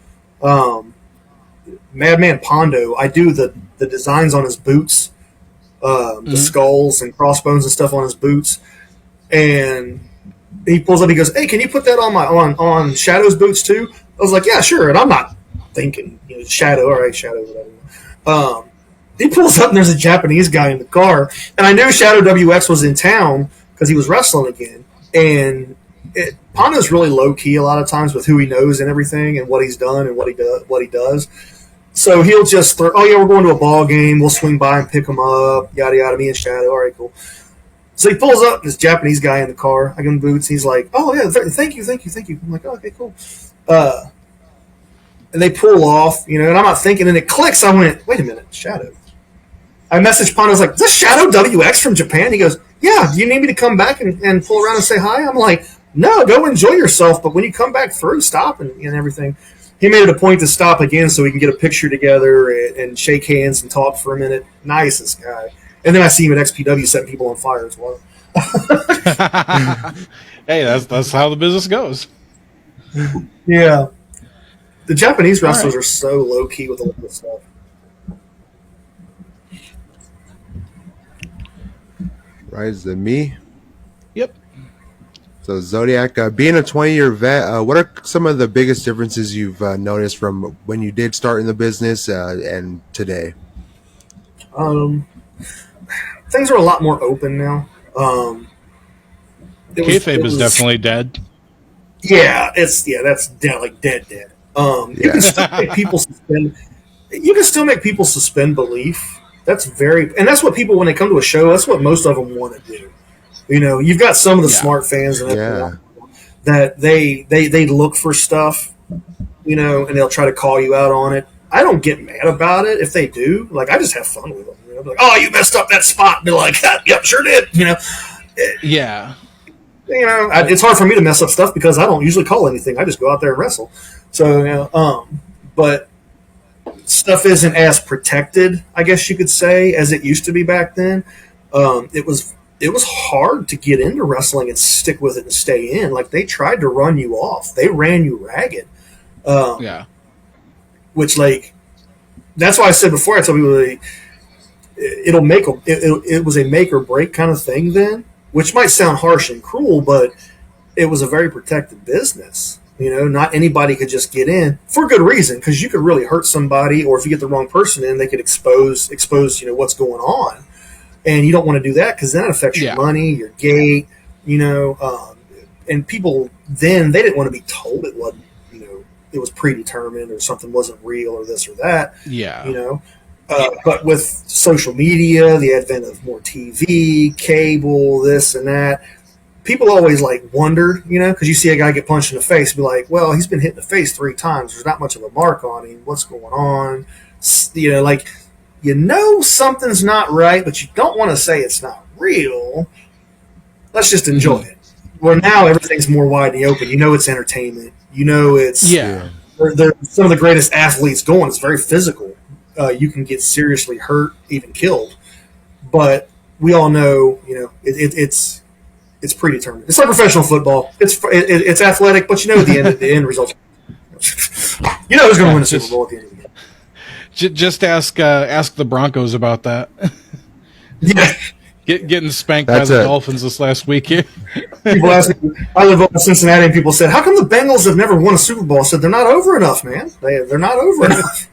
Madman Pondo. I do the designs on his boots, the skulls and crossbones and stuff on his boots, and he pulls up. He goes, "Hey, can you put that on Shadow's boots too?" I was like, "Yeah, sure." And I'm not thinking, you know, Shadow. All right, Shadow. Whatever. He pulls up and there's a Japanese guy in the car, and I knew Shadow WX was in town because he was wrestling again. And Pondo's really low key a lot of times with who he knows and everything, and what he's done and what he does. So he'll just throw, "Oh yeah, we're going to a ball game. We'll swing by and pick him up." Yada yada. Me and Shadow. All right, cool. So he pulls up, this Japanese guy in the car. I give him boots. He's like, "Oh yeah, thank you." I'm like, "Oh, okay, cool." And they pull off, you know, and I'm not thinking, and it clicks. I went, "Wait a minute, Shadow." I messaged Pondo. I was like, "Is this Shadow WX from Japan?" He goes, "Yeah, do you need me to come back and pull around and say hi?" I'm like, "No, go enjoy yourself, but when you come back through, stop and everything." He made it a point to stop again so we can get a picture together and shake hands and talk for a minute. Nicest guy. And then I see him at XPW setting people on fire as well. Hey, that's how the business goes. Yeah. The Japanese wrestlers are so low-key with a lot of stuff. Rise to me. Yep. So Zodiac, being a 20-year vet, what are some of the biggest differences you've noticed from when you did start in the business and today? Things are a lot more open now. Kayfabe is definitely dead. Yeah, that's dead, like dead. You can still make people suspend. You can still make people suspend belief. That's and that's what people, when they come to a show, that's what most of them want to do. You know, you've got some of the smart fans that they look for stuff, you know, and they'll try to call you out on it. I don't get mad about it if they do. Like, I just have fun with them. You know? Like, "Oh, you messed up that spot." And they're like, "Yep, sure did." You know. Yeah. You know, it's hard for me to mess up stuff because I don't usually call anything. I just go out there and wrestle. So, you know, but stuff isn't as protected, I guess you could say, as it used to be back then. It was hard to get into wrestling and stick with it and stay in. Like, they tried to run you off. They ran you ragged. Which, like, that's why I said before, I told people, like, it was a make or break kind of thing then, which might sound harsh and cruel, but it was a very protected business. You know, not anybody could just get in for good reason, because you could really hurt somebody, or if you get the wrong person in, they could expose you know, what's going on. And you don't want to do that because then it affects your money, your gate, you know. And people then, they didn't want to be told it wasn't, you know, it was predetermined or something wasn't real or this or that. Yeah. You know. But with social media, the advent of more TV, cable, this and that, people always like wonder, you know, because you see a guy get punched in the face and be like, "Well, he's been hit in the face 3 times. There's not much of a mark on him. What's going on?" You know, like, you know something's not right, but you don't want to say it's not real. Let's just enjoy it. Well, now everything's more wide in the open. You know, it's entertainment. You know, it's Yeah. they're some of the greatest athletes going. It's very physical. You can get seriously hurt, even killed. But we all know, it's predetermined. It's like professional football. It's athletic, but you know the end result. You know who's going to win the Super Bowl at the end of the game. Just ask the Broncos about that. Yeah. Getting spanked by the Dolphins this last week here. People ask me, I live up in Cincinnati, and people said, "How come the Bengals have never won a Super Bowl?" I said, "They're not over enough, man. They're not over enough."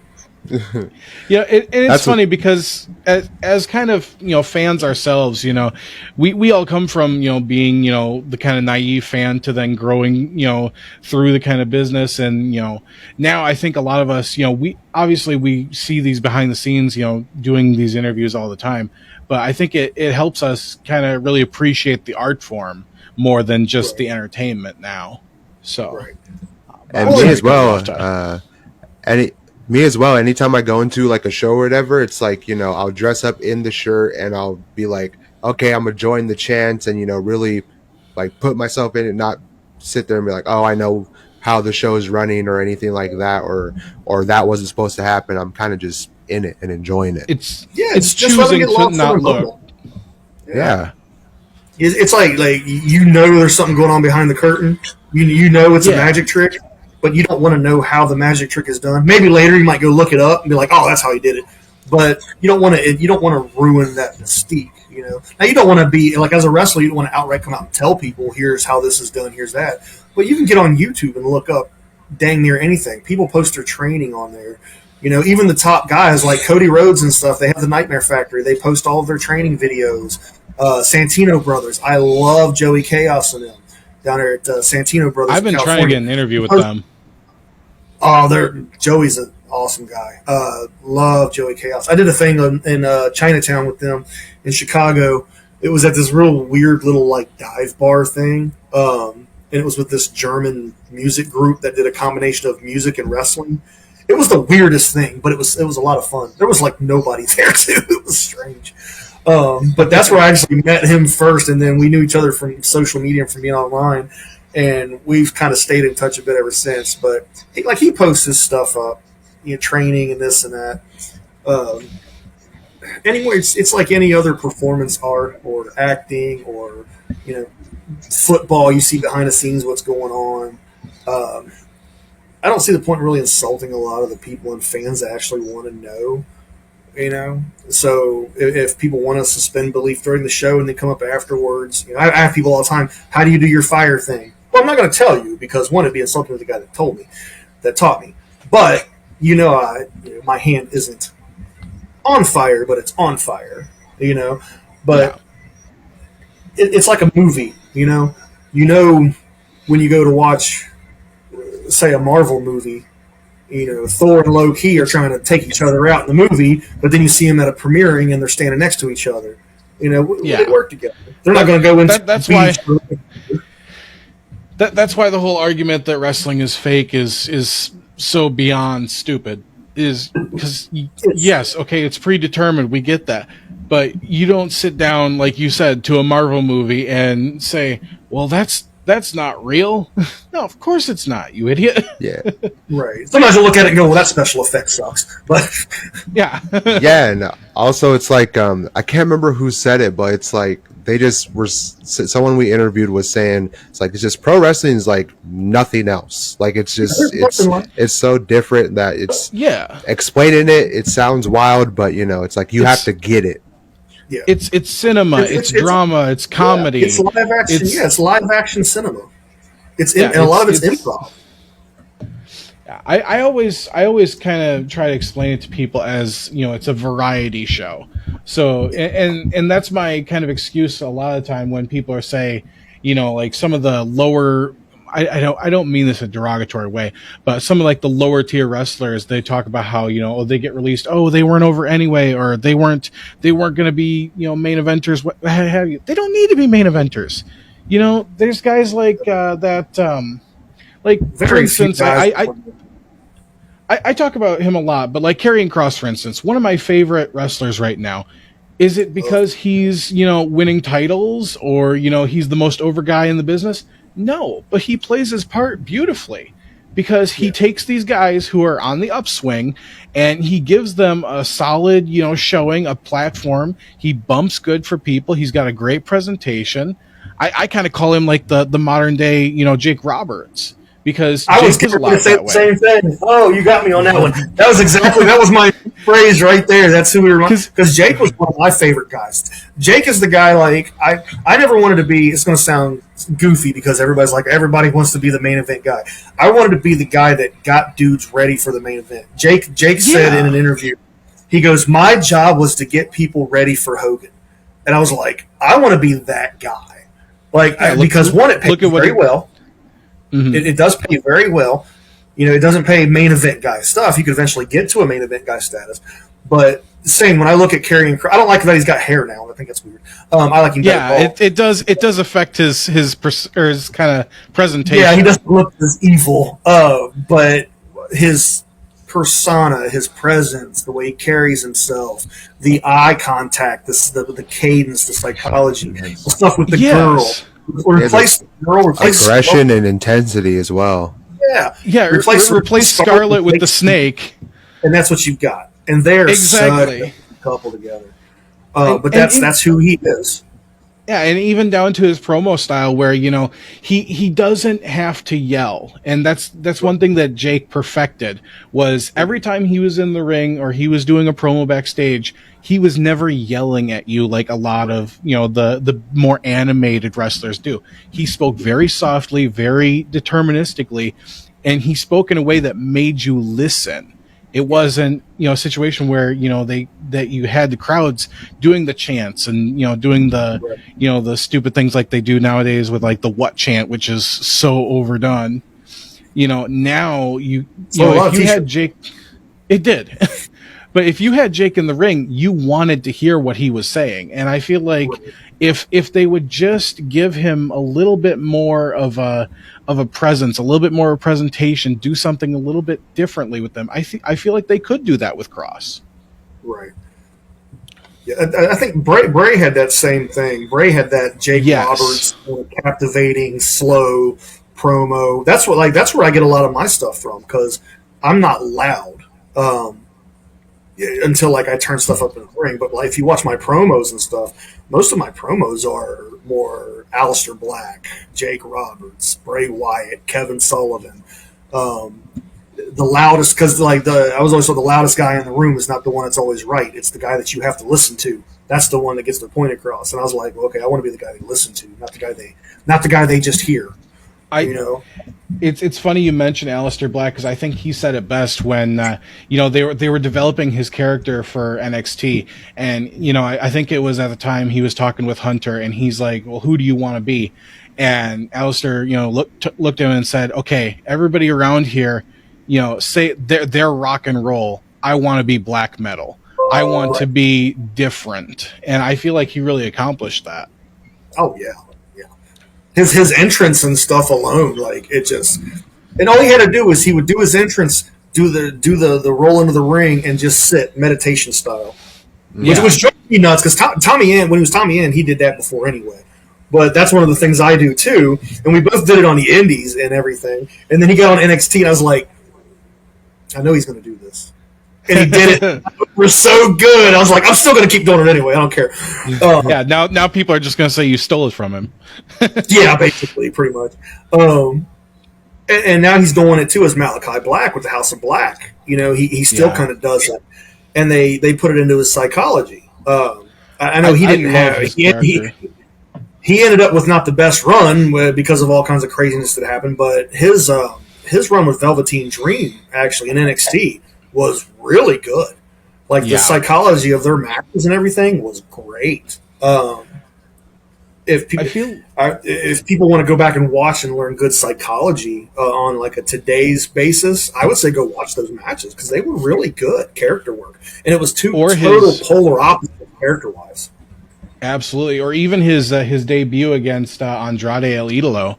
Yeah, and it's funny because as kind of fans ourselves, we all come from being the kind of naive fan to then growing through the kind of business, and now I think a lot of us we see these behind the scenes doing these interviews all the time, but I think it helps us kind of really appreciate the art form more than just the entertainment now. So, and me as well. Me as well. Anytime I go into like a show or whatever, it's like, I'll dress up in the shirt and I'll be like, okay, I'm going to join the chants and, really like put myself in it, not sit there and be like, oh, I know how the show is running or anything like that, or that wasn't supposed to happen. I'm kind of just in it and enjoying it. It's just choosing to not look. Yeah. It's like there's something going on behind the curtain. You know it's a magic trick. But you don't want to know how the magic trick is done. Maybe later you might go look it up and be like, "Oh, that's how he did it." But you don't want to. You don't want to ruin that mystique. Now you don't want to be like, as a wrestler, you don't want to outright come out and tell people, "Here's how this is done. Here's that." But you can get on YouTube and look up dang near anything. People post their training on there. Even the top guys like Cody Rhodes and stuff. They have the Nightmare Factory. They post all of their training videos. Santino Brothers. I love Joey Chaos and them down there at Santino Brothers. I've been trying to get an interview with them. Oh, Joey's an awesome guy. Love Joey Chaos. I did a thing in Chinatown with them in Chicago. It was at this real weird little like dive bar thing, and it was with this German music group that did a combination of music and wrestling. It was the weirdest thing, but it was a lot of fun. There was like nobody there too. It was strange. But that's where I actually met him first, and then we knew each other from social media and from being online. And we've kind of stayed in touch a bit ever since. But he posts his stuff up, training and this and that. Anyway, it's like any other performance art or acting or football. You see behind the scenes what's going on. I don't see the point in really insulting a lot of the people and fans that actually want to know. So if people want to suspend belief during the show and they come up afterwards, I have people all the time. How do you do your fire thing? Well, I'm not going to tell you because one, it'd be insulting to the guy that taught me. But my hand isn't on fire, but it's on fire. But it's like a movie. When you go to watch, say, a Marvel movie. Thor and Loki are trying to take each other out in the movie, but then you see them at a premiering and they're standing next to each other. They work together. They're not going to go into that's why. That's why the whole argument that wrestling is fake is so beyond stupid. Is because yes, okay, it's predetermined. We get that, but you don't sit down like you said to a Marvel movie and say, "Well, that's not real." No, of course it's not, you idiot. Yeah. Right. Sometimes you look at it and go, "Well, that special effect sucks." But yeah. Yeah, and also it's like I can't remember who said it, but it's like they just were someone we interviewed was saying it's just pro wrestling is like nothing else. Like it's it's so different that it's explaining it sounds wild, but it's like you have to get it. Yeah. It's cinema, it's drama, it's comedy. Yeah, it's live action. It's live action cinema. And a lot of it's improv. I always kind of try to explain it to people as it's a variety show. So and that's my kind of excuse a lot of the time when people are say, like some of the lower. I don't mean this in a derogatory way, but some of like the lower tier wrestlers, they talk about how they get released. Oh, they weren't over anyway, or they weren't going to be main eventers. What have you? They don't need to be main eventers. There's guys like that. Like for instance, I talk about him a lot, but like Karrion Kross, for instance, one of my favorite wrestlers right now, Is it because he's, winning titles or, he's the most over guy in the business? No, but he plays his part beautifully because he takes these guys who are on the upswing and he gives them a solid, showing, a platform. He bumps good for people. He's got a great presentation. I kind of call him like the modern day, Jake Roberts. Because I was Jake is a going lot to say that the way. same thing. Oh, you got me on that one. That was my phrase right there. That's who we were. Because Jake was one of my favorite guys. Jake is the guy. Like I never wanted to be. It's going to sound goofy because everybody wants to be the main event guy. I wanted to be the guy that got dudes ready for the main event. Jake said in an interview, he goes, "My job was to get people ready for Hogan," and I was like, I want to be that guy. Because one, it pays very well. Mm-hmm. It does pay very well. It doesn't pay main event guy stuff. You could eventually get to a main event guy status. But same, when I look at Karrion Kross, I don't like that he's got hair now. I think that's weird. I like him. Yeah, it does affect his kind of presentation. Yeah, he doesn't look as evil. But his persona, his presence, the way he carries himself, the eye contact, the cadence, the psychology, the stuff with the girl. Replace aggression and intensity as well. Yeah. Replace Scarlet with the snake, and that's what you've got. And they're exactly such a couple together. But that's who he is. Yeah, and even down to his promo style, where he doesn't have to yell, and that's one thing that Jake perfected. Was every time he was in the ring or he was doing a promo backstage, he was never yelling at you like a lot of the more animated wrestlers do. He spoke very softly, very deterministically, and he spoke in a way that made you listen. It wasn't a situation where that you had the crowds doing the chants and doing the the stupid things like they do nowadays with like the what chant, which is so overdone. Now if you had Jake, it did. But if you had Jake in the ring, you wanted to hear what he was saying. And I feel like if they would just give him a little bit more of a presence, a little bit more of a presentation, do something a little bit differently with them, I feel like they could do that with Kross. Right. Yeah, I think Bray had that same thing. Bray had that Jake Roberts captivating, slow promo. That's where I get a lot of my stuff from because I'm not loud. Until I turn stuff up in the ring. But if you watch my promos and stuff, most of my promos are more Aleister Black, Jake Roberts, Bray Wyatt, Kevin Sullivan. The loudest, because I was always told the loudest guy in the room is not the one that's always right. It's the guy that you have to listen to. That's the one that gets their point across. And I was like, well, okay, I want to be the guy they listen to, not the guy they just hear. It's funny you mention Aleister Black because I think he said it best when they were developing his character for NXT, and I think it was at the time he was talking with Hunter, and he's like, well, who do you want to be? And Aleister looked at him and said, okay, everybody around here say they're rock and roll. I want to be black metal. I want to be different, and I feel like he really accomplished that. Oh yeah. His entrance and stuff alone, and all he had to do was he would do his entrance, do the roll into the ring, and just sit meditation style, which was driving me nuts because Tommy End, when he was Tommy End, he did that before anyway. But that's one of the things I do too, and we both did it on the Indies and everything. And then he got on NXT, and I was like, I know he's going to do this. And he did it. We're so good. I was like, I'm still going to keep doing it anyway. I don't care. Now people are just going to say you stole it from him. Yeah, basically, pretty much. And now he's doing it too as Malachi Black with the House of Black. He still kind of does it, and they put it into his psychology. I know he didn't have. He ended up with not the best run because of all kinds of craziness that happened, but his run with Velveteen Dream actually in NXT was really good. The psychology of their matches and everything was great. If people want to go back and watch and learn good psychology on a today's basis, I would say go watch those matches because they were really good character work, and it was total polar opposite character wise. Absolutely, or even his debut against Andrade El Idolo,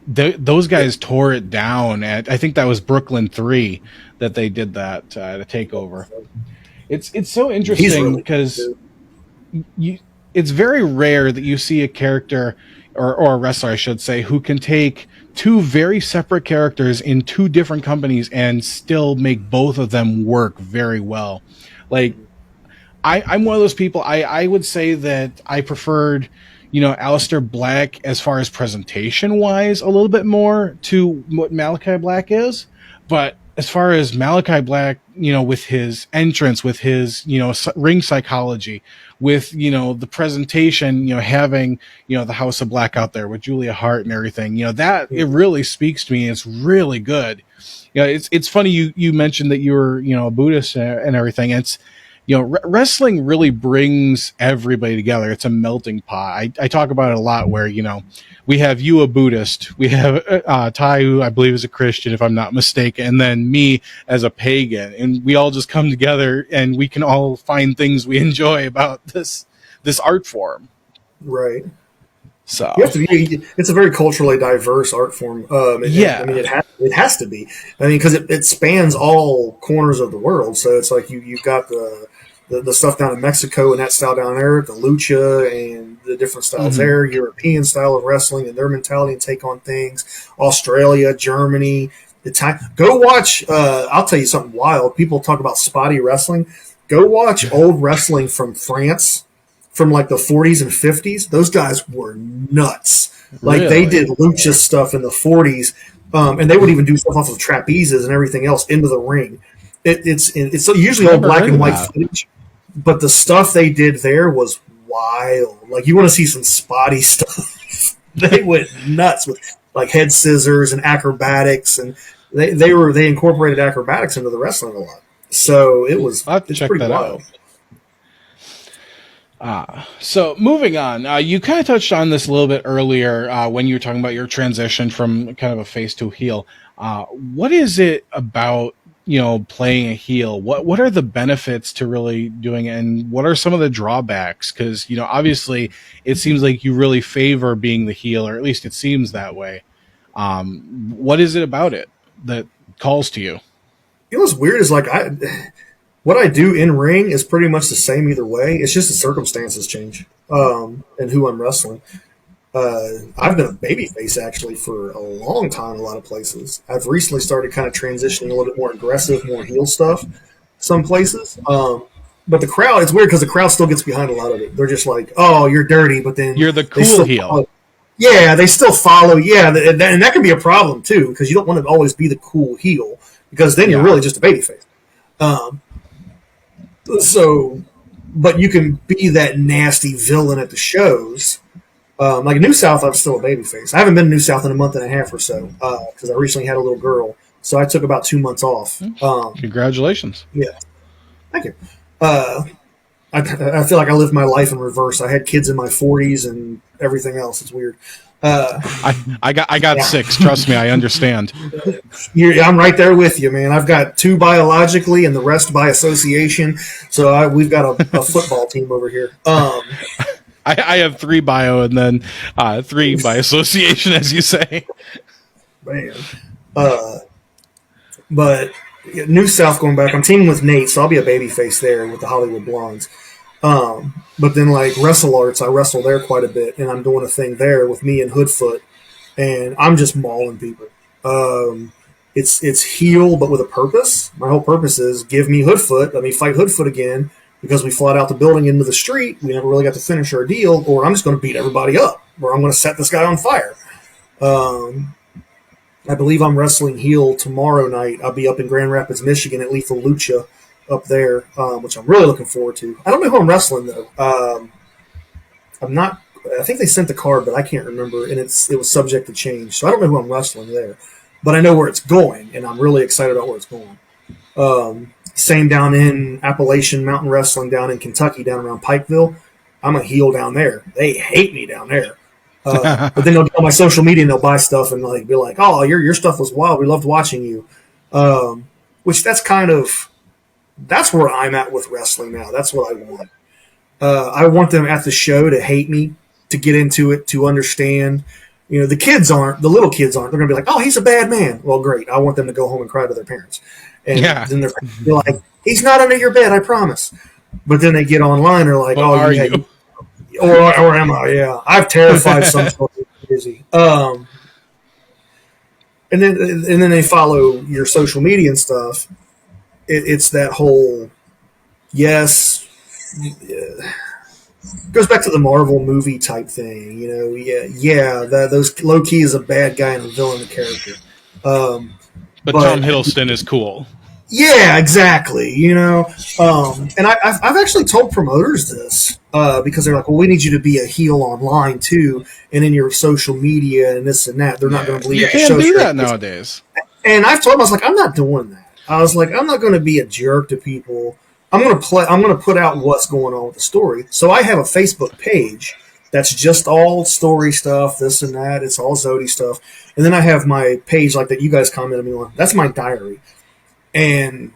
those guys tore it down at, I think that was Brooklyn 3 that they did that at a takeover. It's so interesting because you it's very rare that you see a character or a wrestler, I should say, who can take two very separate characters in two different companies and still make both of them work very well. Like, I'm one of those people. I would say that I preferred, Aleister Black as far as presentation wise a little bit more to what Malachi Black is. But as far as Malachi Black, with his entrance, with his, ring psychology, with, the presentation, having, the House of Black out there with Julia Hart and everything, that it really speaks to me. It's really good. It's funny you mentioned that you were, a Buddhist and everything. It's, wrestling really brings everybody together. It's a melting pot. I talk about it a lot where, we have you, a Buddhist, we have Ty, who I believe is a Christian, if I'm not mistaken, and then me as a pagan. And we all just come together and we can all find things we enjoy about this art form. Right. So you have to be, it's a very culturally diverse art form. It has to be. I mean, because it spans all corners of the world. So it's like you've got the stuff down in Mexico and that style down there, the lucha and the different styles there, European style of wrestling and their mentality and take on things, Australia, Germany, the time. Go watch. I'll tell you something wild. People talk about spotty wrestling. Go watch old wrestling from France. From like the 40s and 50s, those guys were nuts. Like they did lucha stuff in the 40s, and they would even do stuff off of trapezes and everything else into the ring. It's usually all black and white footage, but the stuff they did there was wild. Like you want to see some spotty stuff. They went nuts with like head scissors and acrobatics, and they incorporated acrobatics into the wrestling a lot. So it's pretty wild. So moving on, you kind of touched on this a little bit earlier when you were talking about your transition from kind of a face to a heel. What is it about, playing a heel? What are the benefits to really doing it, and what are some of the drawbacks? Because, obviously it seems like you really favor being the heel, or at least it seems that way. What is it about it that calls to you? What's weird is like what I do in ring is pretty much the same either way. It's just the circumstances change and who I'm wrestling. I've been a babyface actually for a long time in a lot of places. I've recently started kind of transitioning a little bit more aggressive, more heel stuff some places. But the crowd, it's weird because the crowd still gets behind a lot of it. They're just like, oh, you're dirty, but then you're the cool heel. Yeah, they still follow. Yeah, and that can be a problem too because you don't want to always be the cool heel because then you're really just a babyface. So, but you can be that nasty villain at the shows. Like in New South, I'm still a babyface. I haven't been to New South in a month and a half or so because I recently had a little girl. So I took about 2 months off. Congratulations. Yeah. Thank you. I feel like I lived my life in reverse. I had kids in my 40s and everything else. It's weird. I got 6. Trust me, I understand. I'm right there with you, man. I've got 2 biologically and the rest by association. So we've got a football team over here. I have 3 bio and then 3 by association, as you say. Man. But New South going back, I'm teaming with Nate, so I'll be a babyface there with the Hollywood Blondes. But then like Wrestle Arts, I wrestle there quite a bit, and I'm doing a thing there with me and Hoodfoot, and I'm just mauling people. It's heel, but with a purpose. My whole purpose is give me Hoodfoot, let me fight Hoodfoot again, because we fought out the building into the street. We never really got to finish our deal, or I'm just going to beat everybody up, or I'm going to set this guy on fire. I believe I'm wrestling heel tomorrow night. I'll be up in Grand Rapids, Michigan at Lethal Lucha up there, which I'm really looking forward to. I don't know who I'm wrestling, though. I'm not – I think they sent the card, but I can't remember, and it was subject to change. So I don't know who I'm wrestling there. But I know where it's going, and I'm really excited about where it's going. Same down in Appalachian Mountain Wrestling down in Kentucky, down around Pikeville. I'm a heel down there. They hate me down there. But then they'll get on my social media and they'll buy stuff and like be like, "Oh, your stuff was wild. We loved watching you." Which that's where I'm at with wrestling now. That's what I want. I want them at the show to hate me, to get into it, to understand. The little kids aren't. They're going to be like, "Oh, he's a bad man." Well, great. I want them to go home and cry to their parents. And then they're like, "He's not under your bed, I promise." But then they get online, they're like, Well, "Oh, are yeah, you? or am I? Yeah, I've terrified some children crazy." And then they follow your social media and stuff. It's that whole yes, goes back to the Marvel movie type thing. Yeah, those low key is a bad guy and a villain character. Um, But Tom but Hiddleston is cool. yeah, exactly. And I've actually told promoters this because they're like, well, we need you to be a heel online too, and in your social media and this and that. They're not going to believe You that can't show do straight. that nowadays. And I've told them, I was like, I'm not doing that. I was like, I'm not going to be a jerk to people. I'm going to put out what's going on with the story. So I have a Facebook page that's just all story stuff, this and that. It's all Zodi stuff. And then I have my page like that you guys commented me on. That's my diary. And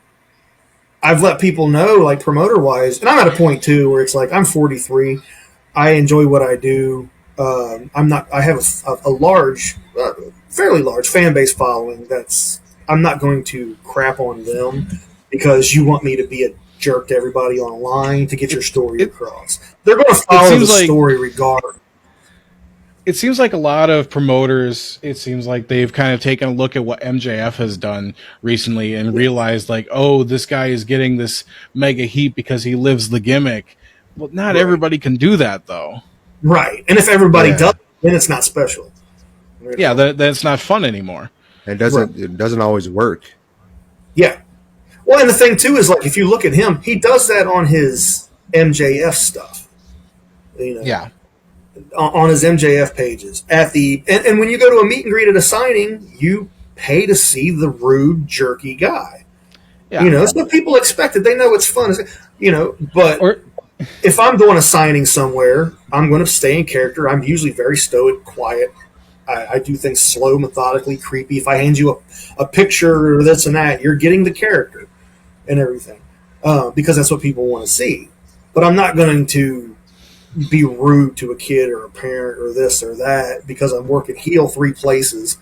I've let people know, like promoter wise, and I'm at a point too where it's like I'm 43. I enjoy what I do. I'm not. I have a large, fairly large fan base following. I'm not going to crap on them because you want me to be a jerk to everybody online to get your story across. They're going to follow the story regardless. It seems like a lot of promoters, it seems like they've kind of taken a look at what MJF has done recently and realized like, oh, this guy is getting this mega heat because he lives the gimmick. Well, not everybody can do that though. Right. And if everybody does, then it's not special. Yeah, that's not fun anymore. It doesn't always work. Yeah. Well, and the thing too is like if you look at him, he does that on his MJF stuff. Yeah. On his MJF pages. And when you go to a meet and greet at a signing, you pay to see the rude, jerky guy. Yeah. It's what people expected. They know it's fun. But if I'm doing a signing somewhere, I'm going to stay in character. I'm usually very stoic, quiet. I do things slow, methodically, creepy. If I hand you a picture or this and that, you're getting the character and everything because that's what people want to see. But I'm not going to be rude to a kid or a parent or this or that because I'm working heel 3 places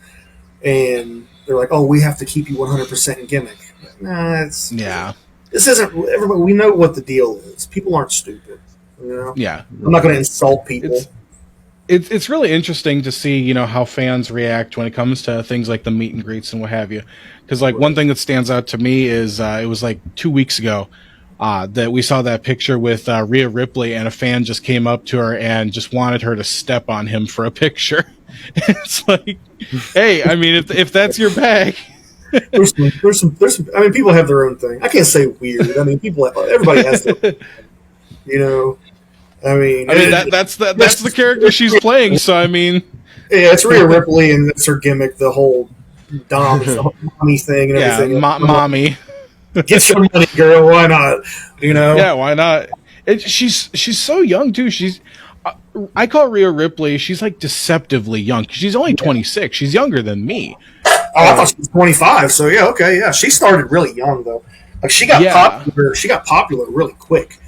and they're like, oh, we have to keep you 100% in gimmick. Nah, this isn't everybody. We know what the deal is. People aren't stupid. Yeah. I'm not going to insult people. It's really interesting to see, how fans react when it comes to things like the meet and greets and what have you. Because, like, one thing that stands out to me is it was like 2 weeks ago that we saw that picture with Rhea Ripley, and a fan just came up to her and just wanted her to step on him for a picture. It's like, hey, I mean, if that's your bag. there's some. I mean, people have their own thing. I can't say weird. I mean, everybody has their own, I mean, that's the character she's playing. So I mean, yeah, it's Rhea Ripley, and that's her gimmick. The whole mommy thing and everything. Mommy, get some money, girl. Why not? Yeah, why not? She's so young too. I call Rhea Ripley. She's like deceptively young. She's only 26. She's younger than me. Oh, I thought she was 25. So yeah, okay, yeah. She started really young though. Like she got popular. She got popular really quick.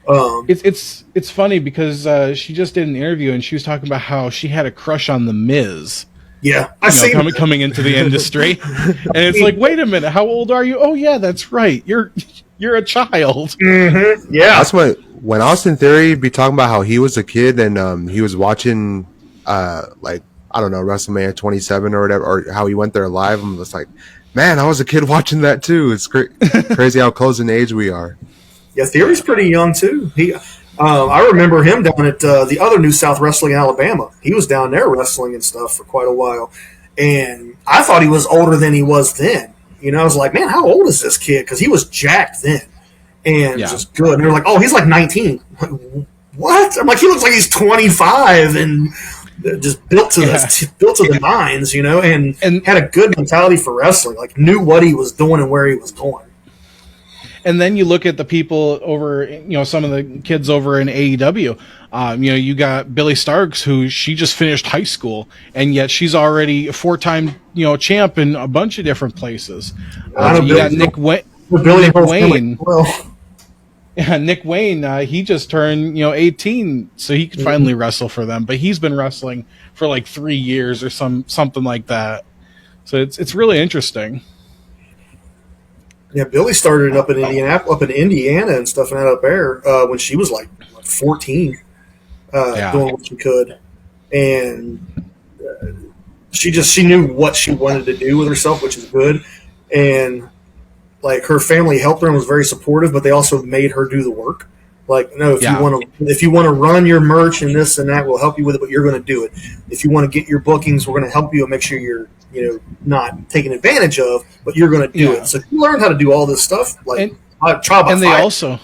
It's funny because she just did an interview and she was talking about how she had a crush on the Miz. Yeah, I see. Coming into the industry, and it's like, wait a minute, how old are you? Oh yeah, that's right. You're a child. Mm-hmm. Yeah, that's when Austin Theory be talking about how he was a kid and he was watching like I don't know WrestleMania 27 or whatever, or how he went there live. I'm just like, man, I was a kid watching that too. It's crazy how close in age we are. Yeah, Theory's pretty young too. I remember him down at the other New South Wrestling in Alabama. He was down there wrestling and stuff for quite a while, and I thought he was older than he was then. I was like, man, how old is this kid? Because he was jacked then and just good. And they're like, oh, he's like 19. Like, what? I'm like, he looks like he's 25 and just built to the nines, and had a good mentality for wrestling. Like knew what he was doing and where he was going. And then you look at the people over, some of the kids over in AEW. You got Billy Starks, who she just finished high school, and yet she's already a 4-time, champ in a bunch of different places. You got Nick Wayne. Yeah, Nick Wayne. He just turned, 18, so he could finally wrestle for them. But he's been wrestling for like 3 years or something like that. So it's really interesting. Yeah, Billy started up in Indianapolis, up in Indiana and stuff and that up there when she was like 14, Yeah. doing what she could, and she knew what she wanted to do with herself, which is good, and like her family helped her and was very supportive, but they also made her do the work. Like, no, Yeah. if you want to run your merch and this and that, we'll help you with it, but you're going to do it. If you want to get your bookings, we're going to help you and make sure you're not taken advantage of, but you're going to do Yeah. it. So you learn how to do all this stuff. Like, And they also,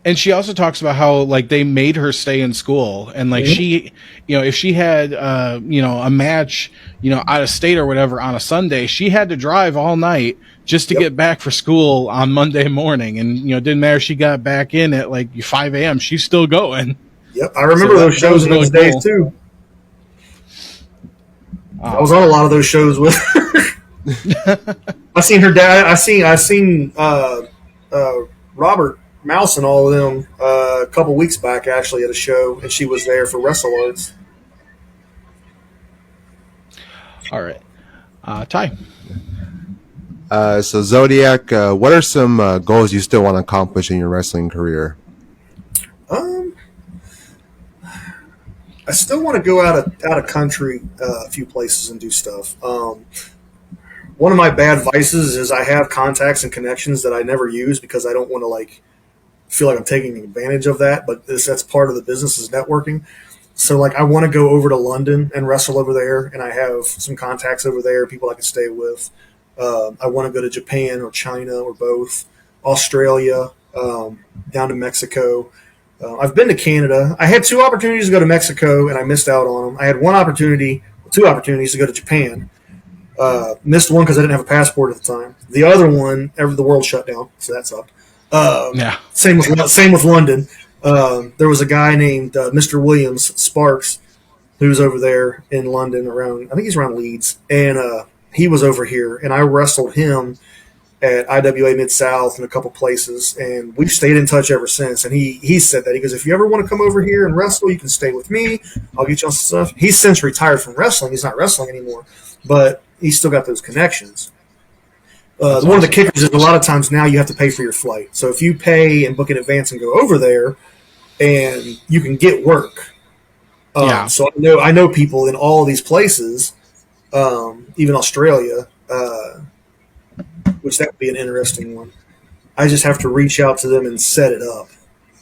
and she also talks about how like they made her stay in school, and like she, if she had a match out of state or whatever on a Sunday, she had to drive all night just to get back for school on Monday morning, and it didn't matter if she got back in at like 5 a.m. She's still going. Yep, I remember those shows in those days too. I was on a lot of those shows with her. I seen her dad. I seen Robert Mouse and all of them a couple weeks back actually at a show, and she was there for Wrestle Arts. All right, Ty. So Zodiac, what are some goals you still want to accomplish in your wrestling career? I still want to go out of country a few places and do stuff. One of my bad vices is I have contacts and connections that I never use because I don't want to feel like I'm taking advantage of that. But that's part of the business is networking. So I want to go over to London and wrestle over there, and I have some contacts over there, people I can stay with. I want to go to Japan or China or both, Australia, down to Mexico. I've been to Canada. I had 2 opportunities to go to Mexico, and I missed out on them. I had 2 opportunities to go to Japan. Missed one because I didn't have a passport at the time. The other one, the world shut down, so that sucked. Same with London. There was a guy named Mr. Williams Sparks who's over there in London I think he's around Leeds, and he was over here, and I wrestled him at IWA Mid-South and a couple places, and we've stayed in touch ever since. And he said that. He goes, if you ever want to come over here and wrestle, you can stay with me. I'll get you on some stuff. He's since retired from wrestling. He's not wrestling anymore, but he's still got those connections. One of the kickers is a lot of times now you have to pay for your flight. So if you pay and book in advance and go over there, and you can get work. So I know people in all of these places, even Australia, which that would be an interesting one. I just have to reach out to them and set it up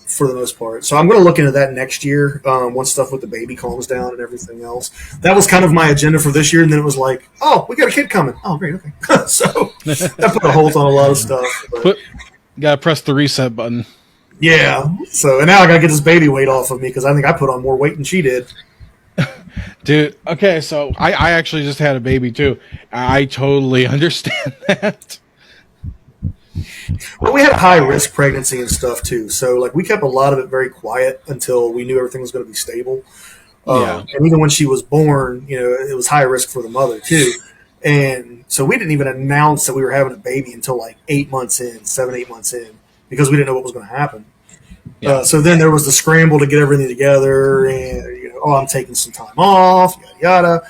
for the most part. So I'm going to look into that next year once stuff with the baby calms down and everything else. That was kind of my agenda for this year, and then it was like, oh, we got a kid coming. Oh, great, okay. So that put a hold on a lot of stuff. Got to press the reset button. Yeah. So and now I got to get this baby weight off of me because I think I put on more weight than she did. Dude, okay, so I actually just had a baby too. I totally understand that. Well, we had a high-risk pregnancy and stuff, too. So, we kept a lot of it very quiet until we knew everything was going to be stable. And even when she was born, it was high risk for the mother, too. And so we didn't even announce that we were having a baby until 8 months in, 7-8 months in, because we didn't know what was going to happen. Yeah. So then there was the scramble to get everything together, and, I'm taking some time off, yada,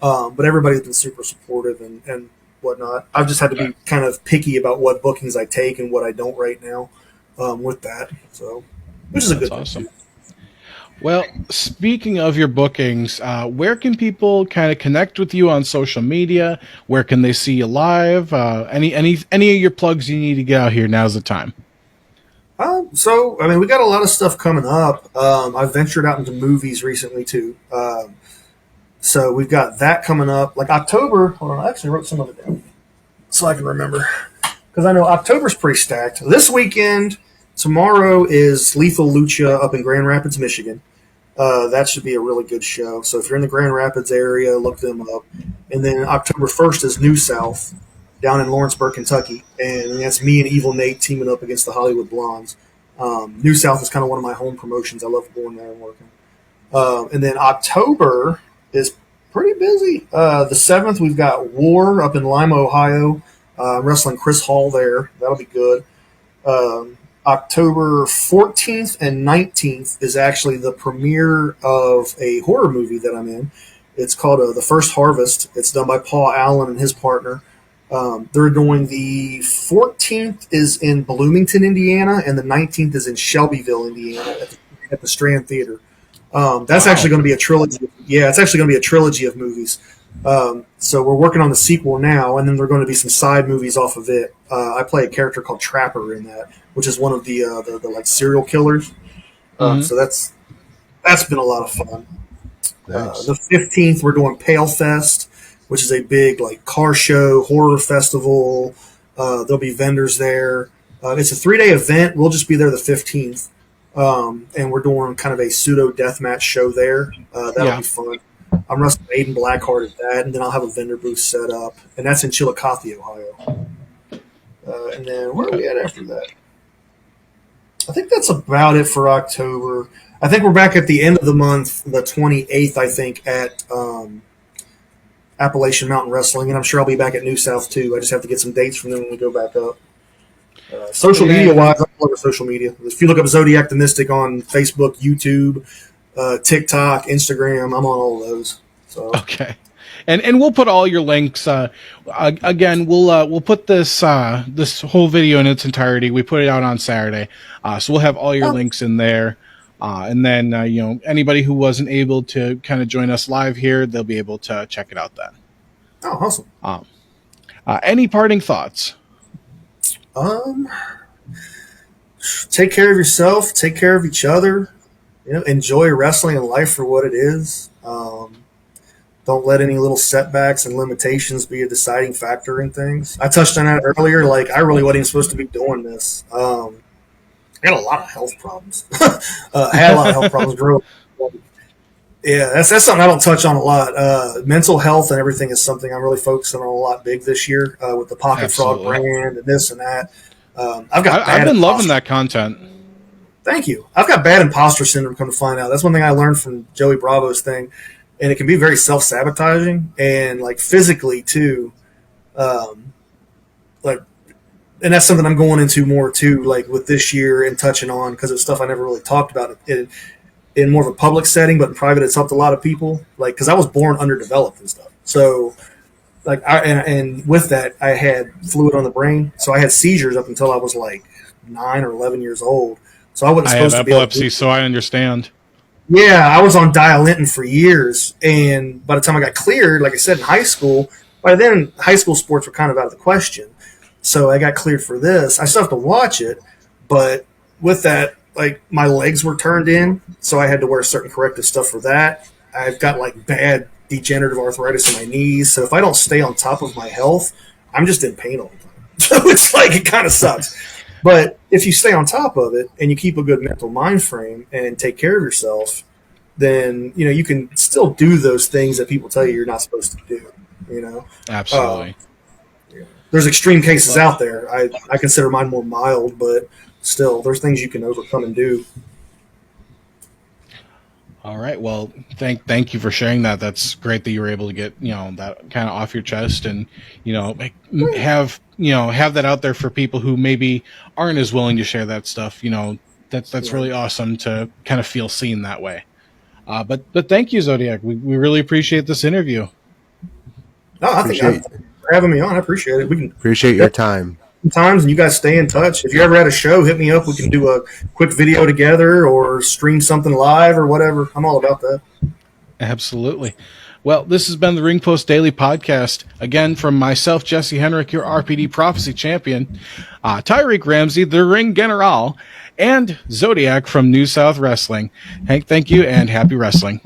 yada. But everybody's been super supportive and whatnot. I've just had to be kind of picky about what bookings I take and what I don't right now with that. So, which is a good awesome thing. Well, speaking of your bookings, where can people kind of connect with you on social media? Where can they see you live? Any of your plugs you need to get out here? Now's the time. We got a lot of stuff coming up. I've ventured out into movies recently too. So we've got that coming up. October, hold on, I actually wrote some of it down so I can remember. Because I know October's pretty stacked. This weekend, tomorrow is Lethal Lucha up in Grand Rapids, Michigan. That should be a really good show. So if you're in the Grand Rapids area, look them up. And then October 1st is New South down in Lawrenceburg, Kentucky. And that's me and Evil Nate teaming up against the Hollywood Blondes. New South is kind of one of my home promotions. I love going there and working. And then October is pretty busy. The 7th, we've got War up in Lima, Ohio. Wrestling Chris Hall there. That'll be good. October 14th and 19th is actually the premiere of a horror movie that I'm in. It's called The First Harvest. It's done by Paul Allen and his partner. They're doing the 14th is in Bloomington, Indiana, and the 19th is in Shelbyville, Indiana, at the Strand Theater. That's actually going to be a trilogy. Yeah, it's actually going to be a trilogy of movies. So we're working on the sequel now, and then there are going to be some side movies off of it. I play a character called Trapper in that, which is one of the like serial killers. So that's been a lot of fun. Nice. The 15th, we're doing Pale Fest, which is a big like car show, horror festival. There'll be vendors there. It's a 3-day event. We'll just be there the 15th. And we're doing kind of a pseudo deathmatch show there. That'll be fun. I'm wrestling Aiden Blackheart at that, and then I'll have a vendor booth set up. And that's in Chillicothe, Ohio. And then where are we at after that? I think that's about it for October. I think we're back at the end of the month, the 28th, I think, at Appalachian Mountain Wrestling, and I'm sure I'll be back at New South too. I just have to get some dates from them when we go back up. Social media wise, I'm all over social media. If you look up Zodiak the Mystic on Facebook, YouTube, TikTok, Instagram, I'm on all of those. So Okay. And we'll put all your links. Again, we'll put this this whole video in its entirety. We put it out on Saturday, so we'll have all your links in there. And then anybody who wasn't able to kind of join us live here, they'll be able to check it out then. Oh, awesome. Any parting thoughts? Take care of yourself. Take care of each other. Enjoy wrestling and life for what it is. Don't let any little setbacks and limitations be a deciding factor in things. I touched on that earlier. Like, I really wasn't even supposed to be doing this. I got a lot of health problems. I had a lot of health problems growing up. Yeah, that's something I don't touch on a lot. Mental health and everything is something I'm really focusing on a lot big this year with the Pocket Frog brand and this and that. I've been loving that content. Thank you. I've got bad imposter syndrome, come to find out. That's one thing I learned from Joey Bravo's thing. And it can be very self-sabotaging and like physically too. And that's something I'm going into more too, like with this year and touching on, because it's stuff I never really talked about in more of a public setting, but in private, it's helped a lot of people. Like, because I was born underdeveloped and stuff. So, like, and with that, I had fluid on the brain. So I had seizures up until I was like 9 or 11 years old. So I wasn't supposed to be epilepsy, so I understand. Yeah, I was on Dialintin for years, and by the time I got cleared, like I said, in high school, by then high school sports were kind of out of the question. So I got cleared for this. I still have to watch it, but with that, like my legs were turned in, so I had to wear certain corrective stuff for that. I've got like bad degenerative arthritis in my knees, so if I don't stay on top of my health, I'm just in pain all the time. So it's like it kind of sucks. But if you stay on top of it and you keep a good mental mind frame and take care of yourself, then you can still do those things that people tell you you're not supposed to do. Absolutely. There's extreme cases out there. I consider mine more mild, but still, there's things you can overcome and do. All right. Well, thank you for sharing that. That's great that you were able to get that kind of off your chest and have that out there for people who maybe aren't as willing to share that stuff. That's really awesome to kind of feel seen that way. But thank you, Zodiac. We really appreciate this interview. No, I think for having me on. I appreciate it. We can appreciate your time. Times, and you guys stay in touch. If you ever had a show, hit me up. We can do a quick video together or stream something live or whatever. I'm all about that. Absolutely. Well, this has been the Ring Post Daily Podcast. Again, from myself, Jesse Henrik, your RPD Prophecy Champion, Tyreek Ramsey, the Ring General, and Zodiac from New South Wrestling. Hank, thank you, and happy wrestling.